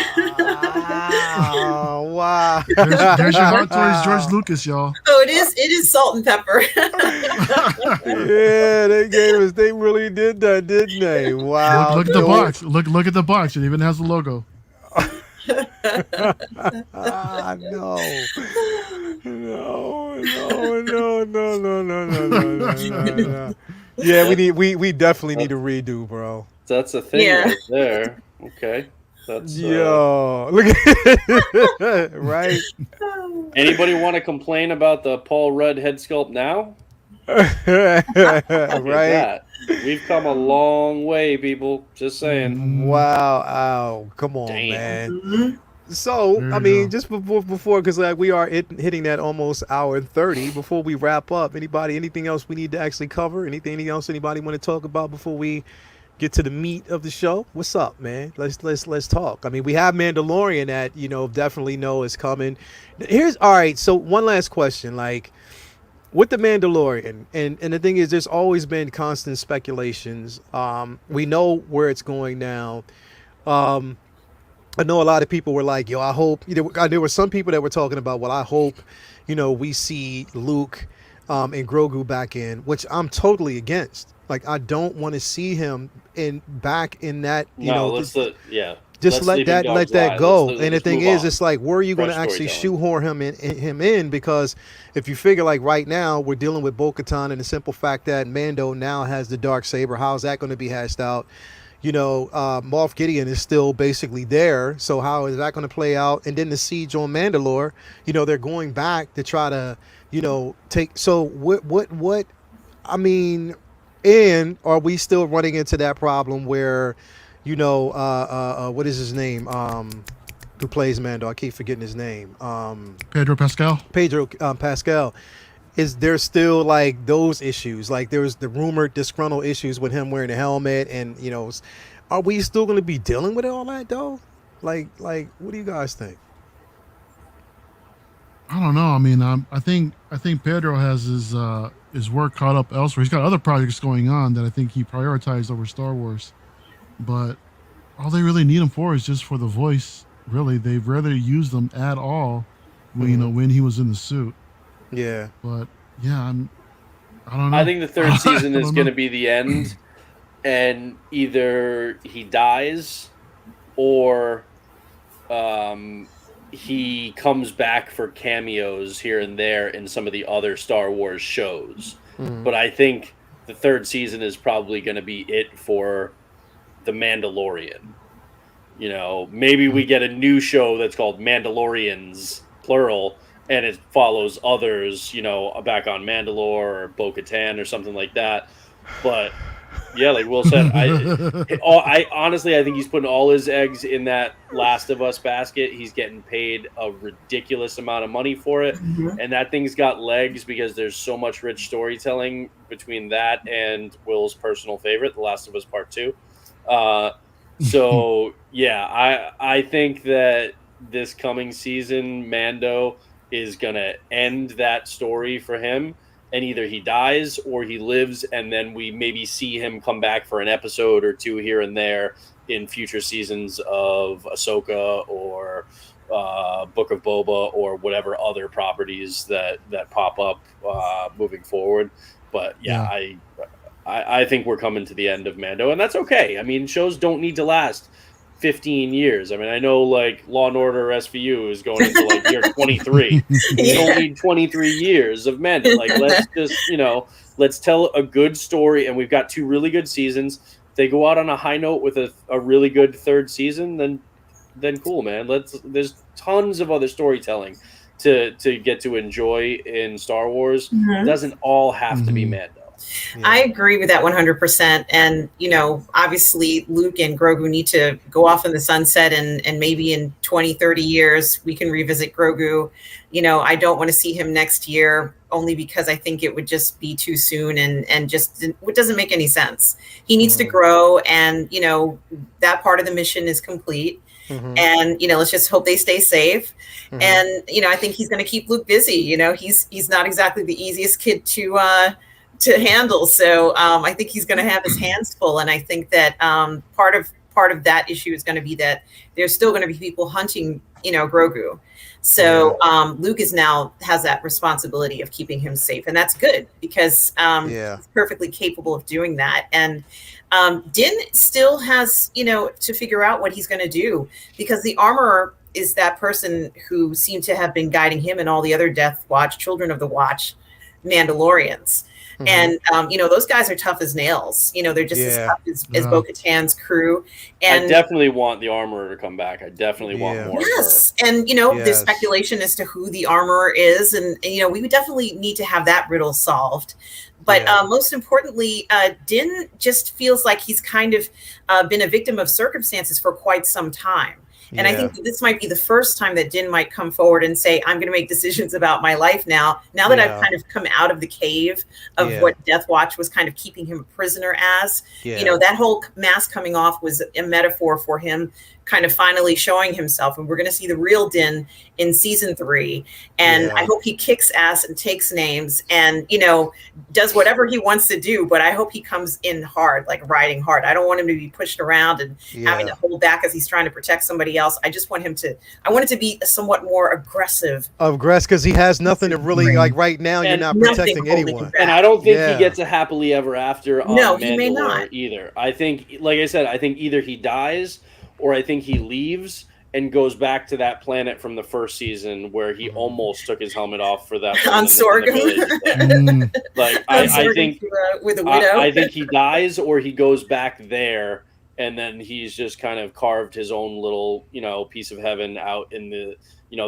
Wow. There's your Hot Toys George Lucas, y'all. Oh, it is salt and pepper. Yeah, they really did that, didn't they? Wow. Look at the box. Look at the box. It even has the logo. No. No. Yeah, we definitely need a redo, bro. That's a thing Yeah. right there. Okay. That's Yo, look at right. Anybody want to complain about the Paul Rudd head sculpt now? Right. That. We've come a long way, people. Just saying. Wow. Ow. Come on, Damn. man. Mhm. So, There you I mean, go. just before, because like we are hitting that almost hour and 30. Before we wrap up, anything else we need to actually cover? Anything else anybody want to talk about before we get to the meat of the show? What's up, man? Let's talk. I mean, we have Mandalorian that definitely know is coming. All right. So one last question, like with the Mandalorian, and the thing is, there's always been constant speculations. We know where it's going now. I know a lot of people were like, yo, I hope, there were some people that were talking about, well, I hope, we see Luke and Grogu back in, which I'm totally against. Like, I don't want to see him back in that, just let's let leave that him let dogs that lie. go. Let's And the thing move is, on. it's like, where are you going to Fresh actually storytelling. shoehorn him in? Because if you figure like right now, we're dealing with Bo-Katan and the simple fact that Mando now has the dark saber. How's that going to be hashed out? Moff Gideon is still basically there. So how is that going to play out? And then the siege on Mandalore, they're going back to try to, take. So what, I mean, and are we still running into that problem where, what is his name? Who plays Mando? I keep forgetting his name. Pedro Pascal. Pedro Pascal. Is there still like those issues? Like there's the rumored disgruntled issues with him wearing a helmet, and are we still going to be dealing with all that though? Like what do you guys think? I don't know. I mean, I think Pedro has his work caught up elsewhere. He's got other projects going on that I think he prioritized over Star Wars. But all they really need him for is just for the voice really they've rarely used them at all. When, when he was in the suit. Yeah. But yeah, I don't I know. think the third season I is don't going know. to be the end, and either he dies or um, he comes back for cameos here and there in some of the other Star Wars shows. Mhm. But I think the third season is probably going to be it for The Mandalorian. Maybe we get a new show that's called Mandalorians, plural, and it follows others, back on Mandalore or Bo-Katan or something like that. But yeah, like Will said, I honestly, I think he's putting all his eggs in that Last of Us basket. He's getting paid a ridiculous amount of money for it, Mhm. and that thing's got legs because there's so much rich storytelling between that and Will's personal favorite, The Last of Us Part Two. So yeah, I think that this coming season, Mando is gonna end that story for him, and either he dies or he lives, and then we maybe see him come back for an episode or two here and there in future seasons of Ahsoka or Book of Boba or whatever other properties that pop up moving forward. But yeah, Yeah. I think we're coming to the end of Mando, and that's okay. I mean, shows don't need to last 15 years. I mean, I know like Law and Order SVU is going into like year 23. We don't need 23 years of Mando. Like, let's just, let's tell a good story, and we've got two really good seasons. If they go out on a high note with a really good third season, then cool, man. There's tons of other storytelling to get to enjoy in Star Wars. Mhm. Doesn't all have to be Mando. Yeah. I agree with that 100%. And, obviously Luke and Grogu need to go off in the sunset, and maybe in 20, 30 years, we can revisit Grogu. I don't want to see him next year, only because I think it would just be too soon, and just it doesn't make any sense. He needs to grow, and, that part of the mission is complete. Mhm. And, let's just hope they stay safe. Mhm. And, I think he's going to keep Luke busy. He's not exactly the easiest kid to handle. So I think he's going to have his hands full. And I think that part of that issue is going to be that there's still going to be people hunting, Grogu. So Luke has that responsibility of keeping him safe. And that's good, because he's perfectly capable of doing that. And Din still has, to figure out what he's going to do, because the armorer is that person who seemed to have been guiding him and all the other Death Watch, Children of the Watch, Mandalorians. And, those guys are tough as nails. They're just as tough as Bo-Katan's crew. And I definitely want the armorer to come back. I definitely want more. Yes. And, there's speculation as to who the armorer is. And, we would definitely need to have that riddle solved. But most importantly, Din just feels like he's kind of been a victim of circumstances for quite some time. And I think that this might be the first time that Din might come forward and say, I'm going to make decisions about my life now that I've kind of come out of the cave of what Death Watch was kind of keeping him a prisoner as. That whole mask coming off was a metaphor for him kind of finally showing himself. And we're going to see the real Din in season 3. And I hope he kicks ass and takes names and, does whatever he wants to do. But I hope he comes in hard, like riding hard. I don't want him to be pushed around and having to hold back as he's trying to protect somebody else. I just want I want it to be somewhat more aggressive. Because he has nothing to really, like right now, you're not protecting anyone. And I don't think he gets a happily ever after on Mandalore he may not either. I think, like I said, I think either he dies or I think he leaves and goes back to that planet from the first season where he almost took his helmet off for that on Sorghum. Like I think with a widow. I think he dies or he goes back there, and then he's just kind of carved his own little, piece of heaven out in the,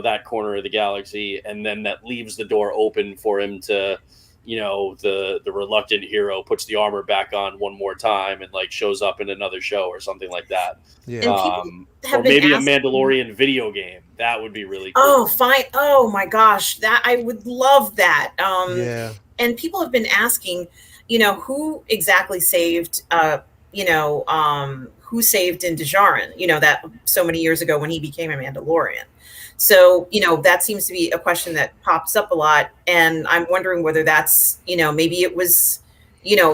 that corner of the galaxy, and then that leaves the door open for him to, the reluctant hero puts the armor back on one more time and like shows up in another show or something like that. Or maybe a Mandalorian video game. That would be really cool. Oh, fine. Oh my gosh, that I would love that. And people have been asking, who exactly saved who saved Din Djarin, that so many years ago when he became a Mandalorian. So, that seems to be a question that pops up a lot. And I'm wondering whether that's, maybe it was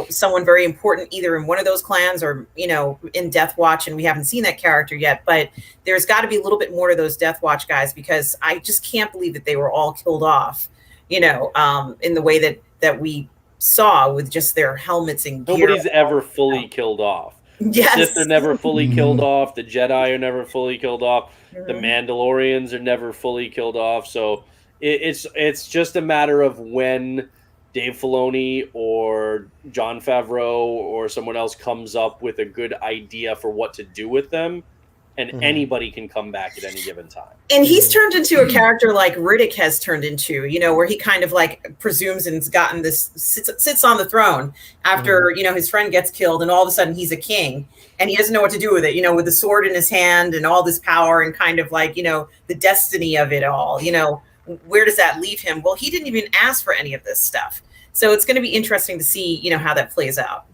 someone very important either in one of those clans or, in Death Watch, and we haven't seen that character yet. But there's got to be a little bit more to those Death Watch guys, because I just can't believe that they were all killed off, in the way that we saw with just their helmets and gear. Nobody's ever fully killed off. Yes. The Sith are never fully killed off. The Jedi are never fully killed off. The Mandalorians are never fully killed off. So it's just a matter of when Dave Filoni or Jon Favreau or someone else comes up with a good idea for what to do with them, and anybody can come back at any given time. And he's turned into a character like Riddick has turned into, where he kind of like presumes and's gotten this, sits on the throne after, his friend gets killed, and all of a sudden he's a king and he doesn't know what to do with it, with the sword in his hand and all this power and kind of like, the destiny of it all, where does that leave him? Well, he didn't even ask for any of this stuff. So it's going to be interesting to see, how that plays out.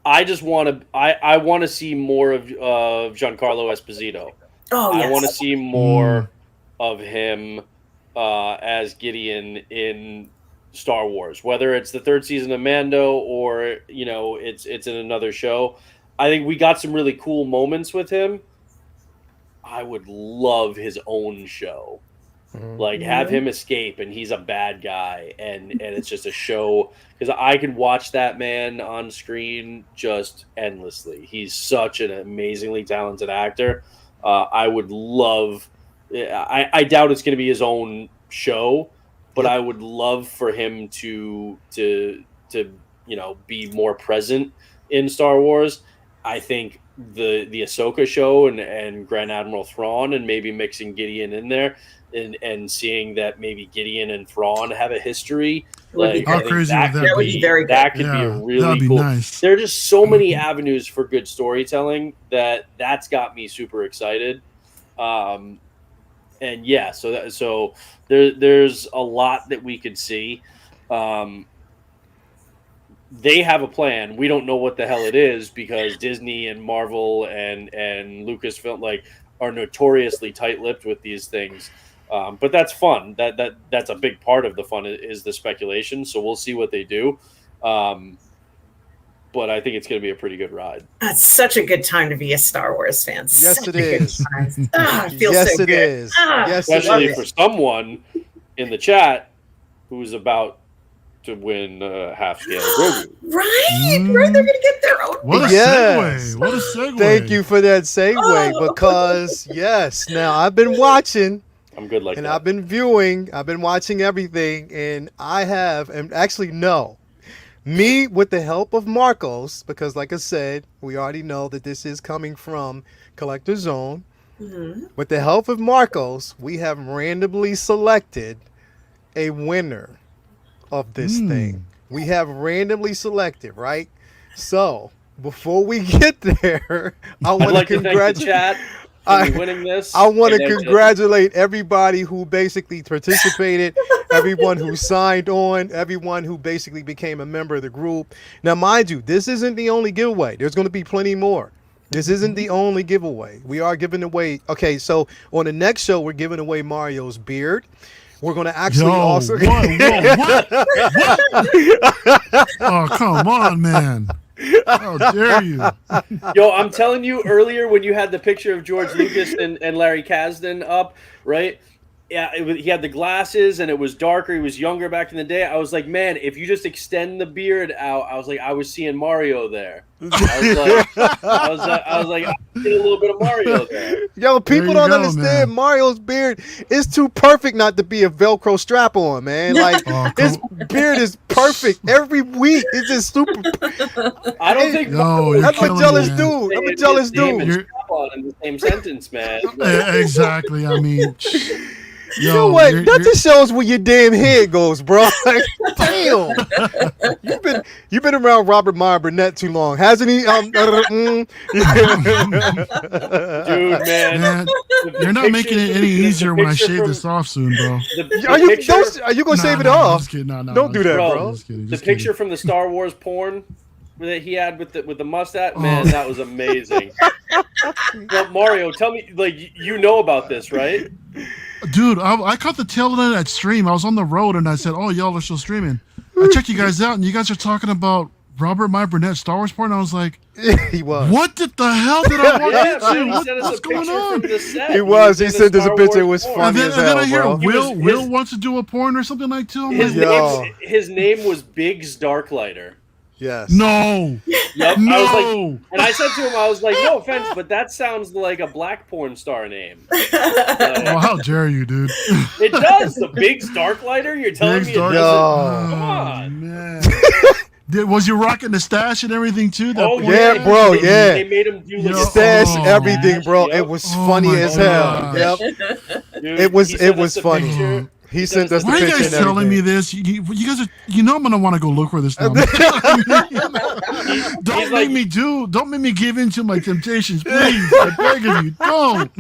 I just want to. I want to see more of Giancarlo Esposito. Oh, yes. I want to see more of him as Gideon in Star Wars, whether it's the third season of Mando or it's in another show. I think we got some really cool moments with him. I would love his own show. Like have him escape and he's a bad guy and it's just a show, because I can watch that man on screen just endlessly. He's such an amazingly talented actor. I would love. I doubt it's going to be his own show, but I would love for him to be more present in Star Wars. I think the Ahsoka show and Grand Admiral Thrawn and maybe mixing Gideon in there. And seeing that maybe Gideon and Thrawn have a history, like how crazy that would could be very that could be a really cool. Nice. There are just so many avenues for good storytelling that's got me super excited. So there's a lot that we could see. They have a plan. We don't know what the hell it is, because Disney and Marvel and Lucasfilm are notoriously tight-lipped with these things. But that's fun. That's a big part of the fun is the speculation. So we'll see what they do. But I think it's going to be a pretty good ride. It's such a good time to be a Star Wars fan. Yes, it is. It feels yes, so it good. is. Yes, Especially it is. for someone in the chat who's about to win half scale Grogu. Right. They're going to get their own. What a segue. What a segue. Thank you for that segue, because yes, now I've been watching. I'm good like and that. I've been viewing. I've been watching everything, and me with the help of Marcos, because like I said, we already know that this is coming from Collector Zone. With the help of Marcos, we have randomly selected a winner of this thing. We have randomly selected, right? So before we get there, I want to congratulate. Winning this. I want to congratulate everybody who basically participated, everyone who signed on, everyone who basically became a member of the group. Now, mind you, this isn't the only giveaway. There's going to be plenty more. This isn't the only giveaway. We are giving away. Okay, so on the next show, we're giving away Mario's beard. We're going to actually also. What? Oh, come on, man. How dare you? Yo, I'm telling you, earlier when you had the picture of George Lucas and Larry Kasdan up, right? Yeah, he had the glasses and it was darker. He was younger back in the day. I was like, man, if you just extend the beard out, I was seeing Mario there. I was like, I see a little bit of Mario there. Yo, people don't understand, man. Mario's beard is too perfect not to be a Velcro strap on, man. Like his beard is perfect every week. It's just super. I don't think that's a jealous dude. I'm a jealous dude. In the same sentence, man. Exactly. I mean. You know what? That just shows where your damn head goes, bro. Like, damn. You've been around Robert Meyer Burnett too long, hasn't he? Dude, man. You're not making it any easier when I shave this off soon, bro. Are you gonna shave it off? Don't do that, bro. The picture from the Star Wars porn that he had with the mustache, man, that was amazing. Well, Mario, tell me, you know about this, right? Dude, I caught the tail end of that stream. I was on the road and I said, "Oh, y'all are still streaming." I checked you guys out, and you guys are talking about Robert My Burnett Star Wars porn. I was like, He was. what the hell did I walk Yeah, into? man, he sent us What's a going picture on? from the set. He was. He in the sent us a Star picture. It Wars was porn. funny And as then I hell, hear bro. Will wants to do a porn or something like too. I'm His, like, Yo. his name was Biggs Darklighter. Yes. no, Yep. no. I was like, and I said to him, I was like, no offense, but that sounds like a black porn star name. Oh, how dare you, dude? It does. The Biggs Darklighter? You're telling Biggs me it Dark- doesn't? Yo. Come on. Man. Was you rocking the stash and everything too? That Oh, porn? Yeah, bro, They, yeah. They made him do like Yo, a Stash Oh. everything, bro. Yep. It was Oh funny my as hell. gosh. Yep. Dude, It was. he It sent was us a funny. picture. He sent us the Why are you picture guys and telling me everything. this? You guys are, I'm gonna want to go look for this now. Don't make me don't make me give in to my temptations, please. I beg of you, don't.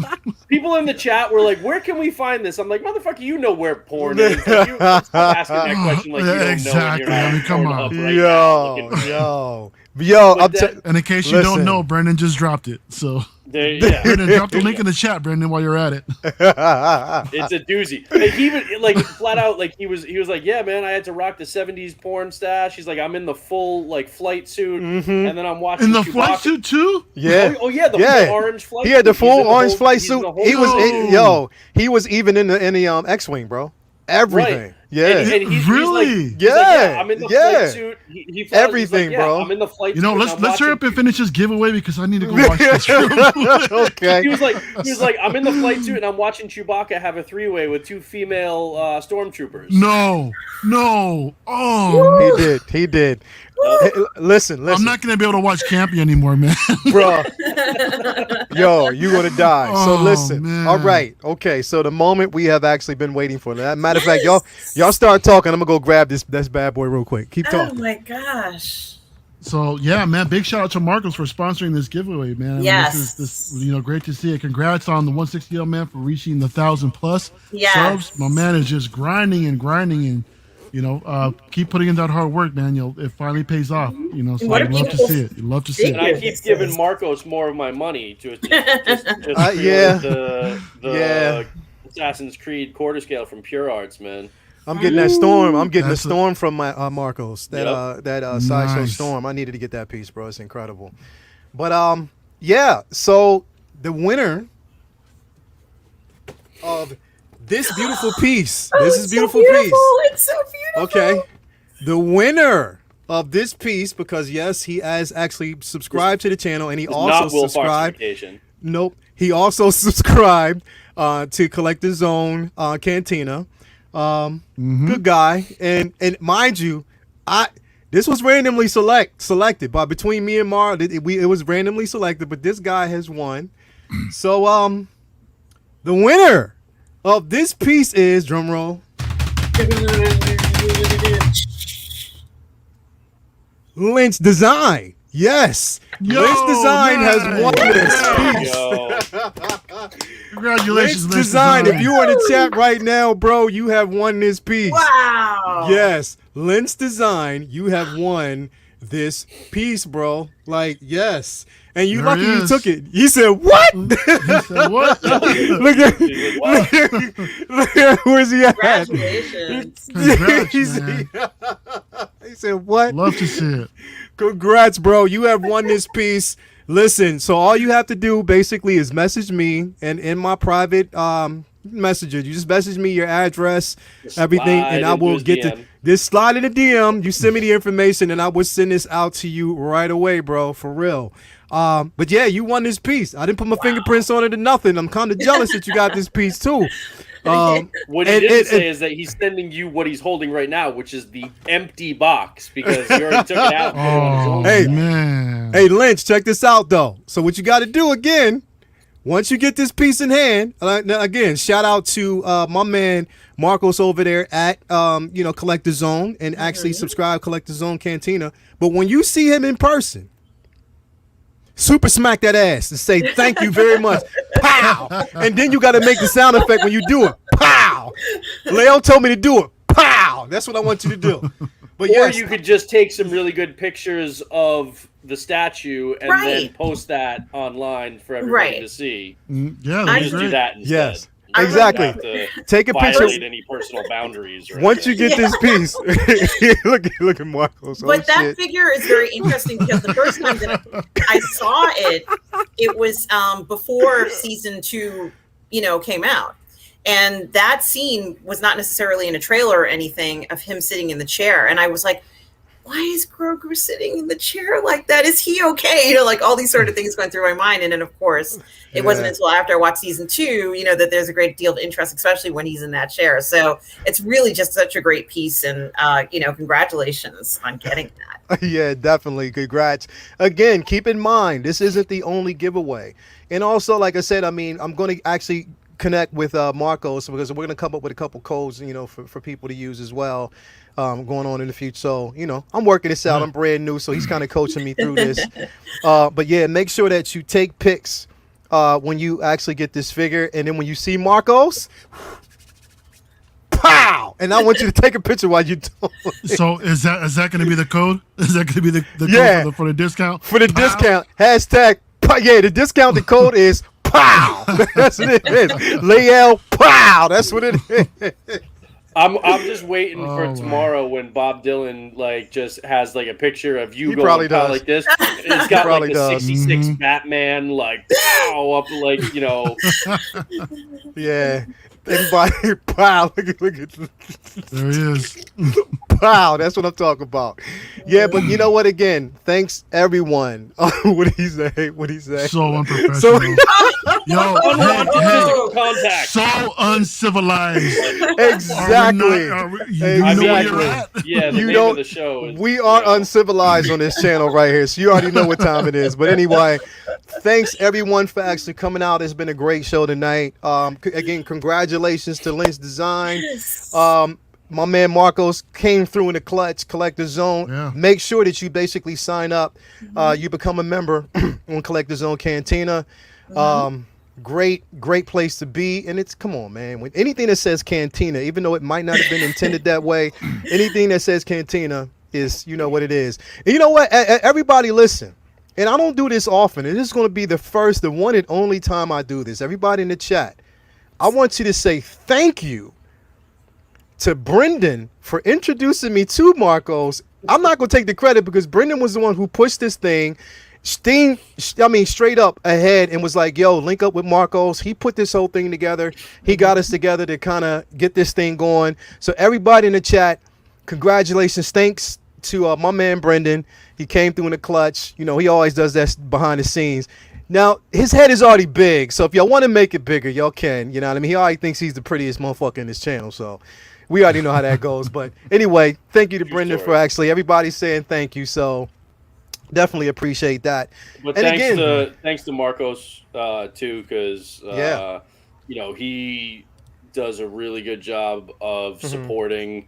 People in the chat were like, "Where can we find this?" I'm like, "Motherfucker, you know where porn is. Like, stop asking that question like you don't Exactly. know." I And mean, you're come not on. on Pornhub right now looking- Yo. But I'm that- And in case you Listen. don't know, Brandon just dropped it. So yeah. Brandon, drop the link in the chat, Brandon, while you're at it. It's a doozy. Like, he even like flat out like he was like, yeah, man, I had to rock the '70s porn stash. He's like, I'm in the full like flight suit, and then I'm watching In the Chewbacca. flight suit too? Yeah. Oh yeah, the Yeah. full orange flight. He had the suit. He's full in orange whole- flight he's in suit. the whole- He was. No. Yo. He was even in the X-wing, bro. Everything. Right. Yeah. And he's Really? Like, he's like, Yeah, I'm in the yeah. flight suit. He flies, Everything, he's like, bro. I'm in the flight You know, suit. let's and I'm hurry up watching- and finish this giveaway because I need to go watch this. Real quick. Okay. He was like, I'm in the flight suit and I'm watching Chewbacca have a three-way with two female stormtroopers. No. Oh, He did. Hey, listen. I'm not gonna be able to watch Campy anymore, man. Bro. Yo, you gonna die. So Oh, listen. man. All right. Okay. So the moment we have actually been waiting for. Matter of fact, y'all start talking. I'm gonna go grab this bad boy real quick. Keep Oh talking. my gosh. So yeah, man, big shout out to Marcos for sponsoring this giveaway, man. I mean, Yes. this great to see it. Congrats on the 160L man for reaching the 1,000+ Yes. subs. My man is just grinding and keep putting in that hard work, man. It finally pays off. So What I'd are love to people see it. You love to see And I it. keep giving Marcos more of my money to just Yeah. the Yeah. Assassin's Creed quarter scale from Pure Arts, man. I'm getting that storm. I'm getting the That's a- storm from my Marcos. That sideshow Nice. storm. I needed to get that piece, bro. It's incredible. But yeah. So the winner of this beautiful piece. Oh, This it's is so beautiful piece. It's so beautiful. Okay. The winner of this piece, because yes, he has actually subscribed to the channel, and he It's also not Will subscribed. Farsification. Nope. He also subscribed to Collector Zone Cantina. Good guy, and mind you, this was randomly selected, but between me and Mar, it was randomly selected. But this guy has won. So the winner of this piece is, drum roll, Lynch Design. Yes, Yo, Lynch Design nice. has won this piece. Yo, Congratulations, Lynch Lynch Design. If you are in the chat right now, bro, you have won this piece. Wow. Yes, Lynch Design, you have won this piece, bro. Like, yes. And you There lucky it you is. took it. You said, what? He said, what? look at where's he at? Congratulations. Congrats, He's- man. he said, what? Love to see it. Congrats, bro. You have won this piece. Listen, so all you have to do basically is message me, and in my private messenger, you just message me your address, Just everything, slide and I will into get his to DM. this. Slide in the DM. You send me the information, and I will send this out to you right away, bro. For real. But yeah, you won this piece. I didn't put my fingerprints on it or nothing. I'm kind of jealous that you got this piece too. What he And- didn't and- say is that he's sending you what he's holding right now, which is the empty box, because he already took it out. and put it on his Oh, own. Hey. man. Hey, Lynch, check this out, though. So what you got to do again, once you get this piece in hand, now again, shout out to my man Marcos over there at Collector Zone, and actually subscribe Collector Zone Cantina. But when you see him in person, super smack that ass and say thank you very much. Pow! And then you got to make the sound effect when you do it. Pow! Leo told me to do it. Pow! That's what I want you to do. But Or yes, you could just take some really good pictures of the statue and then Right. post that online for everybody Right. Yeah, to see. that'd You be just do great. that instead. yes. I Exactly. Have to Take a picture. violate any personal boundaries. Or Once you anything. get this piece, look at Marcos. Oh But that shit! figure is very interesting because the first time that I saw it, it was before season 2, came out. And that scene was not necessarily in a trailer or anything of him sitting in the chair. And I was like, why is Grogu sitting in the chair like that? Is he okay? Like all these sort of things going through my mind. And then, of course, it wasn't until after I watched season 2, that there's a great deal of interest, especially when he's in that chair. So it's really just such a great piece. And, congratulations on getting that. Yeah, definitely. Congrats. Again, keep in mind, this isn't the only giveaway. And also, like I said, I mean, I'm going to actually connect with Marcos because we're going to come up with a couple codes, for people to use as well. Going on in the future. So, I'm working this out. I'm brand new, so he's kind of coaching me through this. But yeah, make sure that you take pics when you actually get this figure. And then when you see Marcos, pow! And I want you to take a picture while you do it. So is that going to be the code? Is that going to be the code for the discount? For the discount, hashtag, the discounted code is pow! That's what it is. Layel, pow! That's what it is. I'm just waiting for tomorrow when Bob Dylan just has a picture of you going probably does. like this. It's got probably the does. 66 Batman pow up Yeah. Everybody, pow! Look at There he is. pow! That's what I'm talking about. Yeah, but you know what? Again, thanks everyone. What did he say? What did he say? So unprofessional. Yo, physical contact. So uncivilized. Exactly. You know where you're at? Yeah, the name of the show is, we are uncivilized on this channel right here, so you already know what time it is. But anyway, thanks everyone for actually coming out. It's been a great show tonight. Again, congratulations to Lynch Design. My man Marcos came through in the clutch, Collector Zone. Yeah. Make sure that you basically sign up. You become a member on Collector Zone Cantina. Great place to be. And it's, come on, man. When anything that says Cantina, even though it might not have been intended that way, anything that says Cantina is, what it is. And you know what? Everybody listen. And I don't do this often. It is going to be the one and only time I do this. Everybody in the chat, I want you to say thank you to Brendan for introducing me to Marcos. I'm not going to take the credit because Brendan was the one who pushed this thing straight up ahead and was like, yo, link up with Marcos. He put this whole thing together. He got us together to kind of get this thing going. So everybody in the chat, congratulations. Thanks to my man Brendan. He came through in the clutch. He always does that behind the scenes. Now, his head is already big, so if y'all want to make it bigger, y'all can. You know what I mean? He already thinks he's the prettiest motherfucker in this channel, so we already know how that goes. But anyway, thank you to Brendan for actually everybody saying thank you, so definitely appreciate that. But and thanks to Marcos too, because he does a really good job of supporting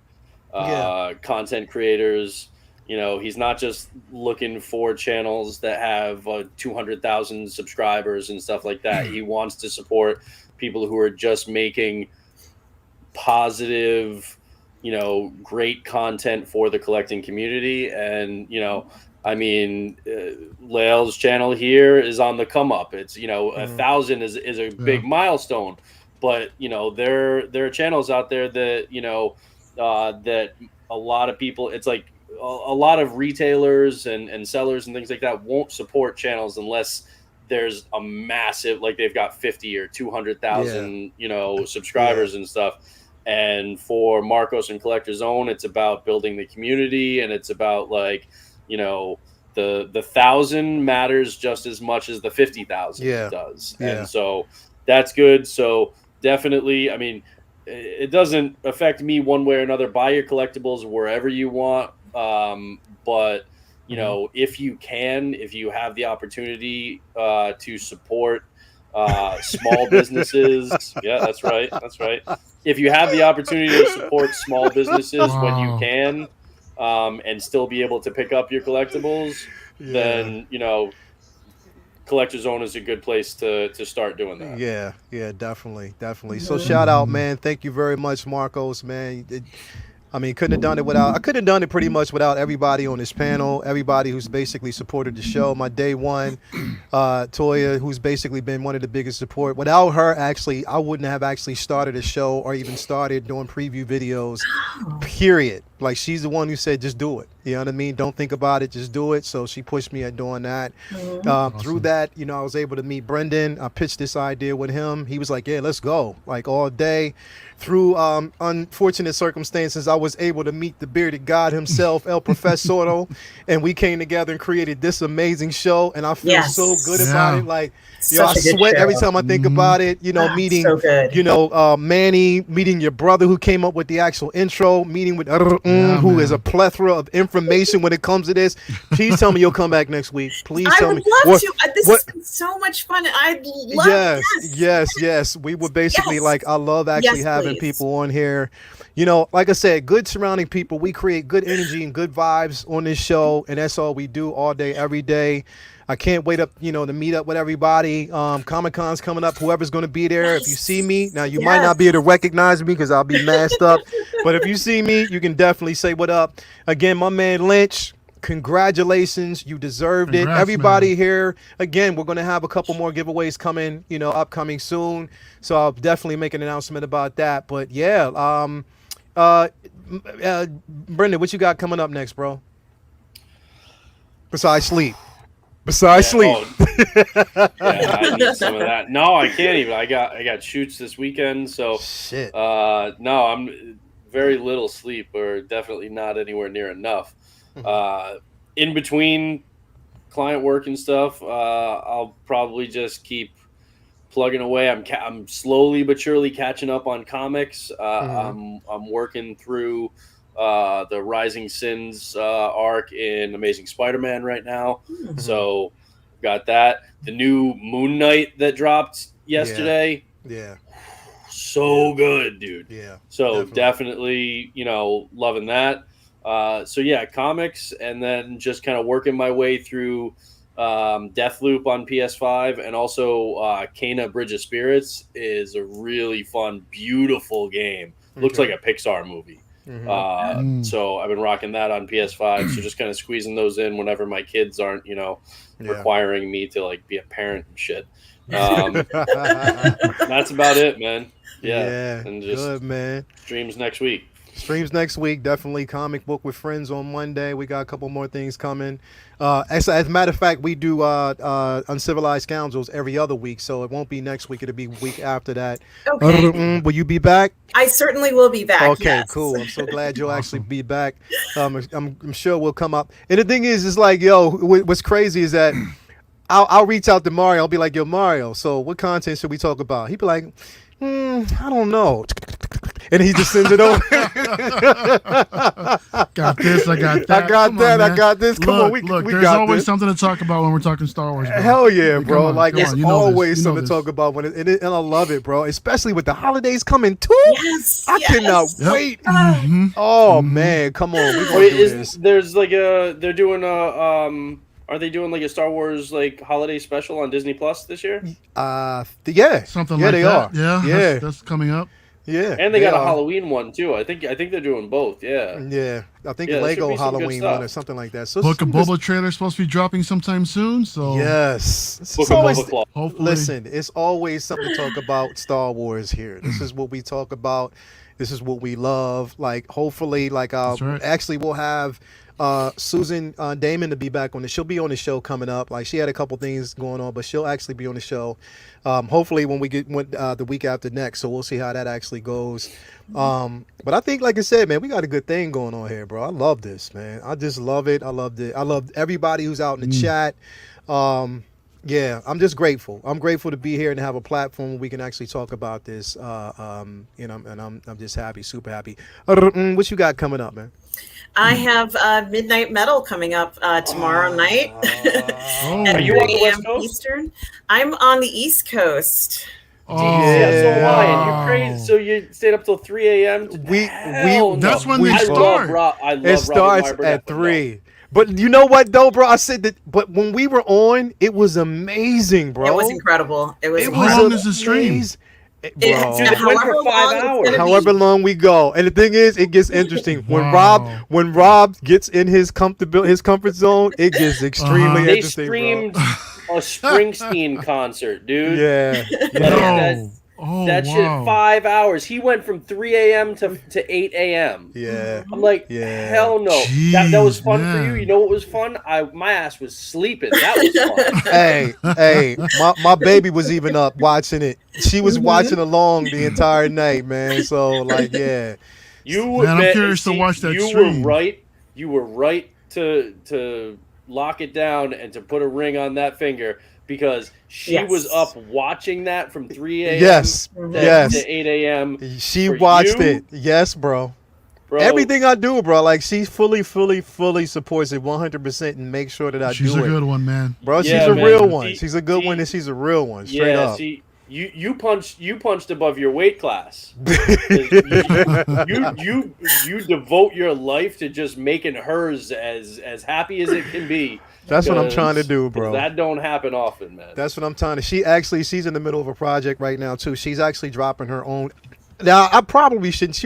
content creators. He's not just looking for channels that have 200,000 subscribers and stuff like that. He wants to support people who are just making positive, great content for the collecting community. And, Lael's channel here is on the come up. It's, 1,000 is a big milestone, but, there are channels out there that, that a lot of people, it's like, a lot of retailers and sellers and things like that won't support channels unless there's a massive, they've got 50 or 200,000, subscribers and stuff. And for Marcos and Collector Zone, it's about building the community, and it's about the 1,000 matters just as much as the 50,000 does. And so that's good. So definitely, it doesn't affect me one way or another. Buy your collectibles wherever you want. But if you have the opportunity to support small businesses, that's right. If you have the opportunity to support small businesses when you can, and still be able to pick up your collectibles, then Collector Zone is a good place to start doing that. Yeah, definitely. So shout out, man. Thank you very much, Marcos, man. I mean, couldn't have done it without. I could have done it pretty much without everybody on this panel, everybody who's basically supported the show. My day one, Toya, who's basically been one of the biggest support. Without her, actually, I wouldn't have actually started a show or even started doing preview videos. Period. Like, she's the one who said, just do it. You know what I mean? Don't think about it, just do it. So she pushed me at doing that. Awesome. Through that, you know, I was able to meet Brendan. I pitched this idea with him. He was like, yeah, let's go. Like, all day. Through unfortunate circumstances, I was able to meet the bearded god himself, El Profesoro, and we came together and created this amazing show. And I feel so good about it. Like, yo, I sweat every time I think about it. You know, meeting, you know, Manny, meeting your brother who came up with the actual intro, meeting with who is a plethora of information when it comes to this. Please tell me you'll come back next week. Please tell me. I would love to. This has been so much fun. I'd love Yes. We would basically like, I love actually having people on here. You know, like I said, good surrounding people. We create good energy and good vibes on this show, and that's all we do all day, every day. I can't wait up, you know, to meet up with everybody. Comic-Con's coming up. Whoever's going to be there. If you see me, now you might not be able to recognize me because I'll be masked up. But if you see me, you can definitely say what up. Again, my man Lynch, congratulations. You deserved it. Everybody here, again, we're going to have a couple more giveaways coming, you know, upcoming soon. So I'll definitely make an announcement about that. But yeah, Brendan, what you got coming up next, bro? Besides sleep. Yeah, I need some of that. No, I can't even. I got shoots this weekend, so shit. No, I'm very little sleep, or definitely not anywhere near enough. In between client work and stuff, I'll probably just keep plugging away. I'm slowly but surely catching up on comics. I'm working through the Rising Sins arc in Amazing Spider-Man right now. So got that. The new Moon Knight that dropped yesterday. So good, dude. So definitely, you know, loving that. So yeah, comics, and then just kind of working my way through Deathloop on PS5, and also Kena Bridge of Spirits is a really fun, beautiful game. Looks like a Pixar movie. So I've been rocking that on PS5. So just kind of squeezing those in whenever my kids aren't, you know, requiring me to like be a parent and shit. That's about it, man. And just good, man. Streams next week. Definitely comic book with friends on Monday. We got a couple more things coming. As a matter of fact, we do Uncivilized Scoundrels every other week, so it won't be next week. It'll be week after that. Okay. Will you be back? I certainly will be back. Okay, cool. I'm so glad you'll actually be back. I'm sure we'll come up. And the thing is like, yo, what's crazy is that I'll reach out to Mario. I'll be like, yo, Mario, so what content should we talk about? He'd be like, I don't know. And he just sends it over. Got this, I got that. I got this. Come on, we there's got always this. something to talk about when we're talking Star Wars, bro. Hell yeah, bro. Like, it's there's always something to talk about, and I love it, bro. Especially with the holidays coming too. I cannot wait. Oh man, come on. We're gonna do this. There's like they're doing are they doing like a Star Wars like holiday special on Disney Plus this year? Yeah. Something like they that. are. Yeah. That's coming up. Yeah. And they got a Halloween one too. I think they're doing both. Yeah. Yeah. I think Lego Halloween one or something like that. So Book of Boba trailer supposed to be dropping sometime soon. So yes. Book of Boba Claw. Hopefully. Listen, it's always something to talk about Star Wars here. This is what we talk about. This is what we love. Like, hopefully, like actually we'll have Susan Damon to be back on the. She'll be on the show coming up. Like, she had a couple things going on, but she'll actually be on the show. Hopefully when we get the week after next. So we'll see how that actually goes. But I think, like I said, man, we got a good thing going on here, bro. I love this, man. I just love it. I loved it. I love everybody who's out in the chat. Yeah, I'm just grateful. I'm grateful to be here and have a platform where we can actually talk about this. You know, and I'm just happy, super happy. What you got coming up, man? I have Midnight Metal coming up tomorrow night at Are you 3 on the West a.m. Coast? Eastern. I'm on the East Coast. Yeah, so am I. And you crazy? So you stayed up till 3 a.m. That's when they start. It starts at 3. But you know what, though, bro? I said that. But when we were on, it was amazing, bro. It was incredible. It was. How long is the stream? bro. Dude, it went for 5 however long it's hours. gonna However be. long we go, and the thing is, it gets interesting Wow. when Rob gets in his comfort zone. It gets extremely They interesting, streamed a Springsteen concert, bro. dude. Yeah, Like, yeah, No. Oh, that shit, wow. 5 hours. He went from 3 a.m. to 8 a.m. yeah. I'm like, Yeah. hell no. That was Jeez, fun for you. man. You know what was fun? My ass was sleeping. That was fun. Hey, my baby was even up watching it. She was watching along the entire night, man. So like, yeah, Man, I'm curious to watch that you stream. were right. You were right to lock it down and to put a ring on that finger because she Yes. was up watching that from 3 a.m. yes, to, yes. to 8 a.m. She For watched you? it. Yes, bro. Bro, Everything I do, bro, like she fully supports it 100% and makes sure that I She's do a it. good one, man. Bro, Yeah, she's a man. real one. She- She's a good she- one and she's a real one. Straight yeah, up. see, you punched above your weight class. You devote your life to just making hers as happy as it can be. That's what I'm Because- trying to do, because bro. That don't happen often, man. That's what I'm trying to. She's in the middle of a project right now too. She's actually dropping her own. Now I probably shouldn't.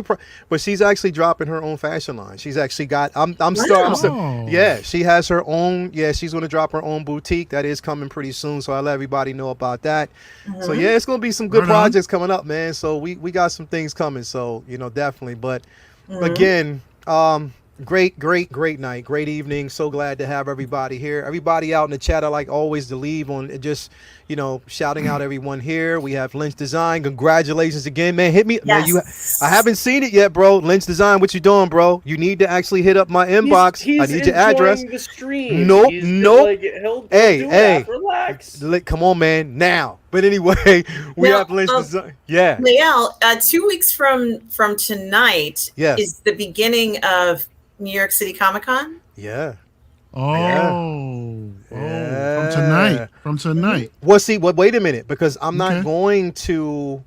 But she's actually dropping her own fashion line. She's actually got. Wow. Yeah, she has her own. Yeah, she's going to drop her own boutique. That is coming pretty soon. So I'll let everybody know about that. So yeah, it's going to be some good Right on. projects coming up, man. So we got some things coming. So definitely. But again, great night, great evening. So glad to have everybody here. Everybody out in the chat, I like always to leave on just shouting out everyone here. We have Lynch Design. Congratulations again, man. Hit me, man. Yes. I haven't seen it yet, bro. Lynch Design, what you doing, bro? You need to actually hit up my inbox. He's I need your address. enjoying the stream. Nope, He's nope. Like, he'll Hey, do hey. that. Relax. Come on, man. Now. But anyway, we Now, have Lynch Design. Yeah. Lael, 2 weeks from tonight Yes. is the beginning of New York City Comic Con. Yeah. Oh. Yeah. From tonight. Well, see, wait a minute, because I'm not Okay. going to.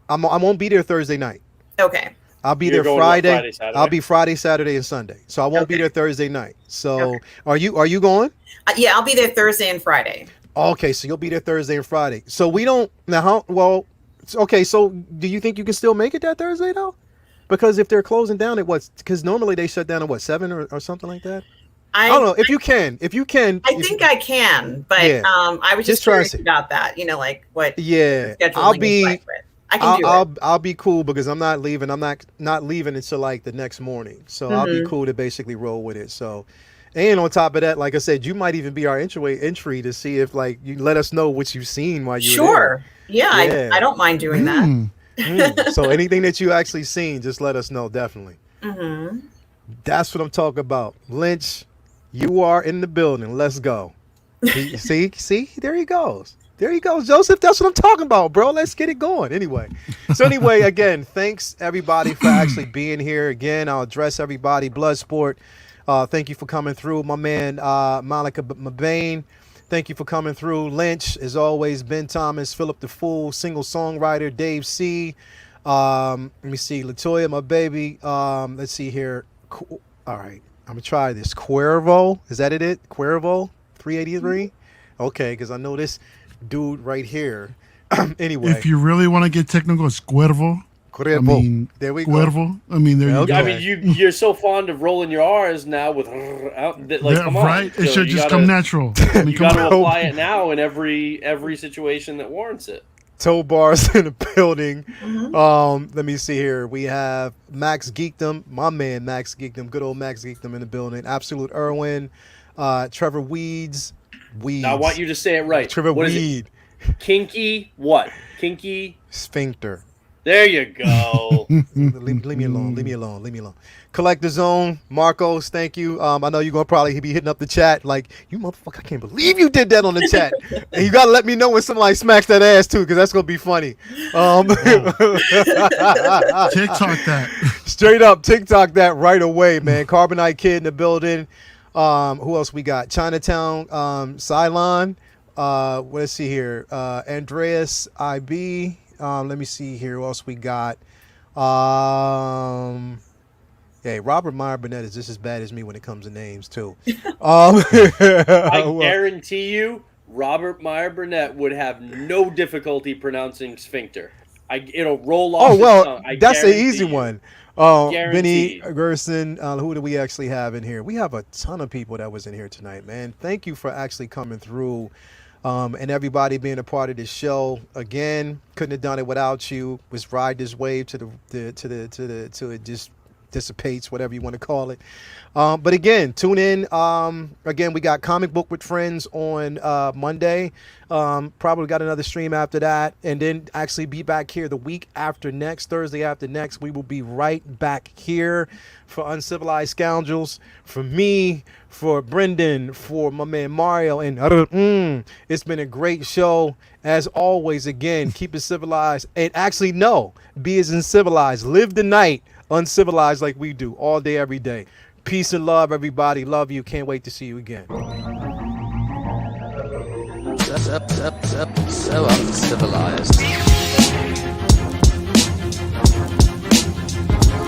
I won't be there Thursday night. Okay. I'll be You're there going Friday. Friday, Saturday? I'll be Friday, Saturday, and Sunday. So I won't be Okay. there Thursday night. So Okay. are you going? Yeah, I'll be there Thursday and Friday. Okay, so you'll be there Thursday and Friday. So we don't now. Okay. So do you think you can still make it that Thursday though? Because if they're closing down at because normally they shut down at 7 or something like that. I don't know if you can. I think I can, but Yeah. I was Just just try curious to- about that. Like what Yeah, scheduling I'll is be. like, but I can do it. I'll be cool because I'm not leaving. I'm not leaving until like the next morning. So I'll be Mhm. cool to basically roll with it. So, and on top of that, like I said, you might even be our entry to see if like you let us know what you've seen while you're Sure. Yeah, Yeah. I don't mind doing that. Mm. there. So anything that you actually seen, just let us know. Definitely. Hmm. That's what I'm talking about. Lynch, you are in the building. Let's go. See, there he goes. There you go, Joseph. That's what I'm talking about, bro. Let's get it going. Anyway, again, thanks everybody for actually being here. Again, I'll address everybody. Bloodsport, thank you for coming through. My man, Malika Mabane, thank you for coming through. Lynch, as always. Ben Thomas, Philip the Fool, single songwriter. Dave C. Let me see. Latoya, my baby. Let's see here. All right, I'm gonna try this. Cuervo, is that it? Cuervo 383. Okay, because I know this dude right here. Anyway, If you really want to get technical, it's Cuervo. Cuervo. I mean, There we go. Cuervo. I mean, there you Okay. go. I mean, you're so fond of rolling your R's now with out that, like, Yeah, come on, right? So It should you just gotta- come natural. I mean, You come got to on. apply it now in every situation that warrants it. Toe bars in the building. Mhm. Let me see here. We have Max Geekdom, my man Max Geekdom, good old Max Geekdom in the building. Absolute Irwin, Trevor Weeds. Now I want you to say it right. Trevor What is it? Weed, Kinky what? Kinky. Sphincter. There you go. leave me alone. Leave me alone. Leave me alone. Collector Zone, Marcos, thank you. I know you're gonna probably be hitting up the chat like, you motherfucker, I can't believe you did that on the chat. And you gotta let me know when somebody smacks that ass too, because that's gonna be funny. TikTok that. Straight up TikTok that right away, man. Carbonite Kid in the building. Who else we got? Chinatown, Cylon. Let's see here. Andreas IB. Let me see here. Who else we got? Hey, Robert Meyer Burnett is just as bad as me when it comes to names too. I guarantee you, Robert Meyer Burnett would have no difficulty pronouncing sphincter. It'll roll off. Oh the well, tongue. I that's the guarantee easy you. one. Vinny Guaranteed. Gerson, who do we actually have in here? We have a ton of people that was in here tonight, man. Thank you for actually coming through, and everybody being a part of this show. Again, couldn't have done it without you. Was ride this wave to it just dissipates, whatever you want to call it. But again, tune in. Again, we got Comic Book with Friends on Monday. Probably got another stream after that, and then actually be back here the week after next, Thursday after next. We will be right back here for Uncivilized Scoundrels. For me, for Brendan, for my man Mario, and it's been a great show as always. Again, keep it civilized, and actually no, be as uncivilized. Live the night uncivilized like we do all day, every day. Peace and love, everybody. Love you. Can't wait to see you again. So uncivilized.